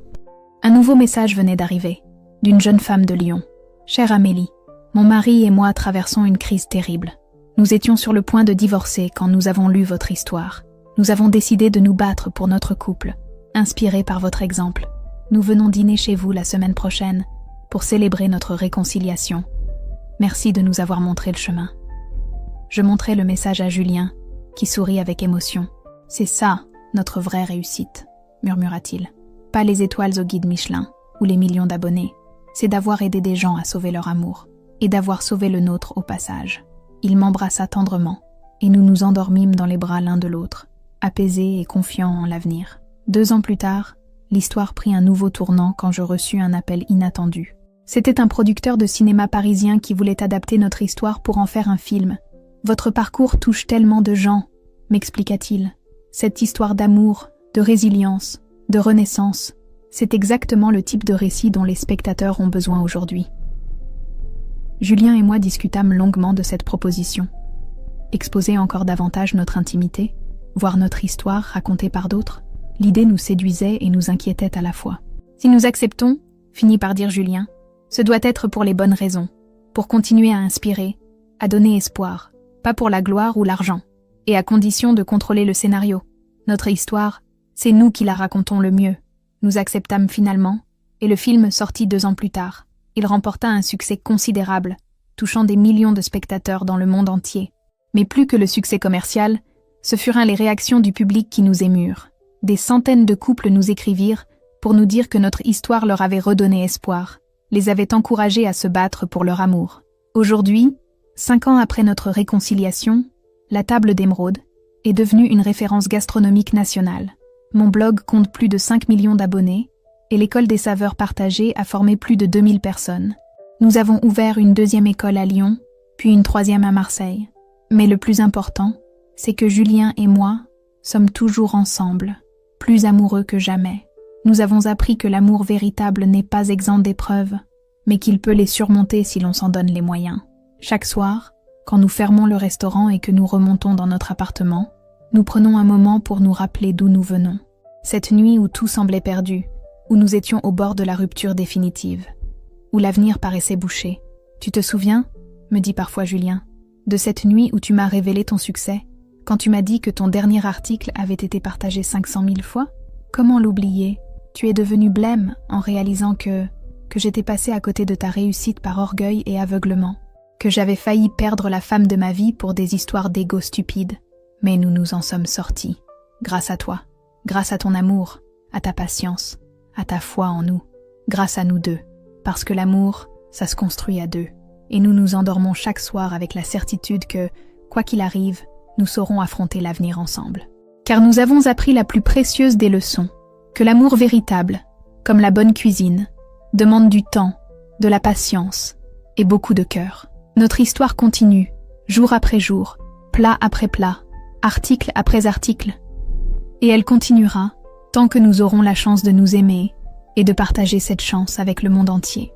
Un nouveau message venait d'arriver, d'une jeune femme de Lyon. « Chère Amélie, mon mari et moi traversons une crise terrible. Nous étions sur le point de divorcer quand nous avons lu votre histoire. Nous avons décidé de nous battre pour notre couple, inspirés par votre exemple. Nous venons dîner chez vous la semaine prochaine pour célébrer notre réconciliation. Merci de nous avoir montré le chemin. » Je montrai le message à Julien, qui sourit avec émotion. « C'est ça, notre vraie réussite, murmura-t-il. Pas les étoiles au guide Michelin, ou les millions d'abonnés. C'est d'avoir aidé des gens à sauver leur amour, et d'avoir sauvé le nôtre au passage. Il m'embrassa tendrement, et nous nous endormîmes dans les bras l'un de l'autre, apaisés et confiants en l'avenir. 2 ans plus tard, l'histoire prit un nouveau tournant quand je reçus un appel inattendu. C'était un producteur de cinéma parisien qui voulait adapter notre histoire pour en faire un film. « Votre parcours touche tellement de gens », m'expliqua-t-il. « Cette histoire d'amour, de résilience, de renaissance, c'est exactement le type de récit dont les spectateurs ont besoin aujourd'hui. » Julien et moi discutâmes longuement de cette proposition. Exposer encore davantage notre intimité, voir notre histoire racontée par d'autres, l'idée nous séduisait et nous inquiétait à la fois. « Si nous acceptons, » finit par dire Julien, « ce doit être pour les bonnes raisons, pour continuer à inspirer, à donner espoir, pas pour la gloire ou l'argent, et à condition de contrôler le scénario. Notre histoire, c'est nous qui la racontons le mieux. » Nous acceptâmes finalement, et le film sortit 2 ans plus tard. Il remporta un succès considérable, touchant des millions de spectateurs dans le monde entier. Mais plus que le succès commercial, ce furent les réactions du public qui nous émurent. Des centaines de couples nous écrivirent pour nous dire que notre histoire leur avait redonné espoir, les avait encouragés à se battre pour leur amour. Aujourd'hui, 5 ans après notre réconciliation, la table d'émeraude est devenue une référence gastronomique nationale. Mon blog compte plus de 5 millions d'abonnés et l'école des saveurs partagées a formé plus de 2000 personnes. Nous avons ouvert une 2e école à Lyon, puis une 3e à Marseille. Mais le plus important, c'est que Julien et moi sommes toujours ensemble, plus amoureux que jamais. Nous avons appris que l'amour véritable n'est pas exempt d'épreuves, mais qu'il peut les surmonter si l'on s'en donne les moyens. Chaque soir, quand nous fermons le restaurant et que nous remontons dans notre appartement, nous prenons un moment pour nous rappeler d'où nous venons. Cette nuit où tout semblait perdu, où nous étions au bord de la rupture définitive, où l'avenir paraissait bouché. Tu te souviens, me dit parfois Julien, de cette nuit où tu m'as révélé ton succès, quand tu m'as dit que ton dernier article avait été partagé 500 000 fois? Comment l'oublier? Tu es devenu blême en réalisant que j'étais passé à côté de ta réussite par orgueil et aveuglement, que j'avais failli perdre la femme de ma vie pour des histoires d'égo stupides. Mais nous nous en sommes sortis, grâce à toi, grâce à ton amour, à ta patience, à ta foi en nous, grâce à nous deux, parce que l'amour, ça se construit à 2, et nous nous endormons chaque soir avec la certitude que, quoi qu'il arrive, nous saurons affronter l'avenir ensemble. Car nous avons appris la plus précieuse des leçons, que l'amour véritable, comme la bonne cuisine, demande du temps, de la patience et beaucoup de cœur. Notre histoire continue, jour après jour, plat après plat, article après article, et elle continuera tant que nous aurons la chance de nous aimer et de partager cette chance avec le monde entier.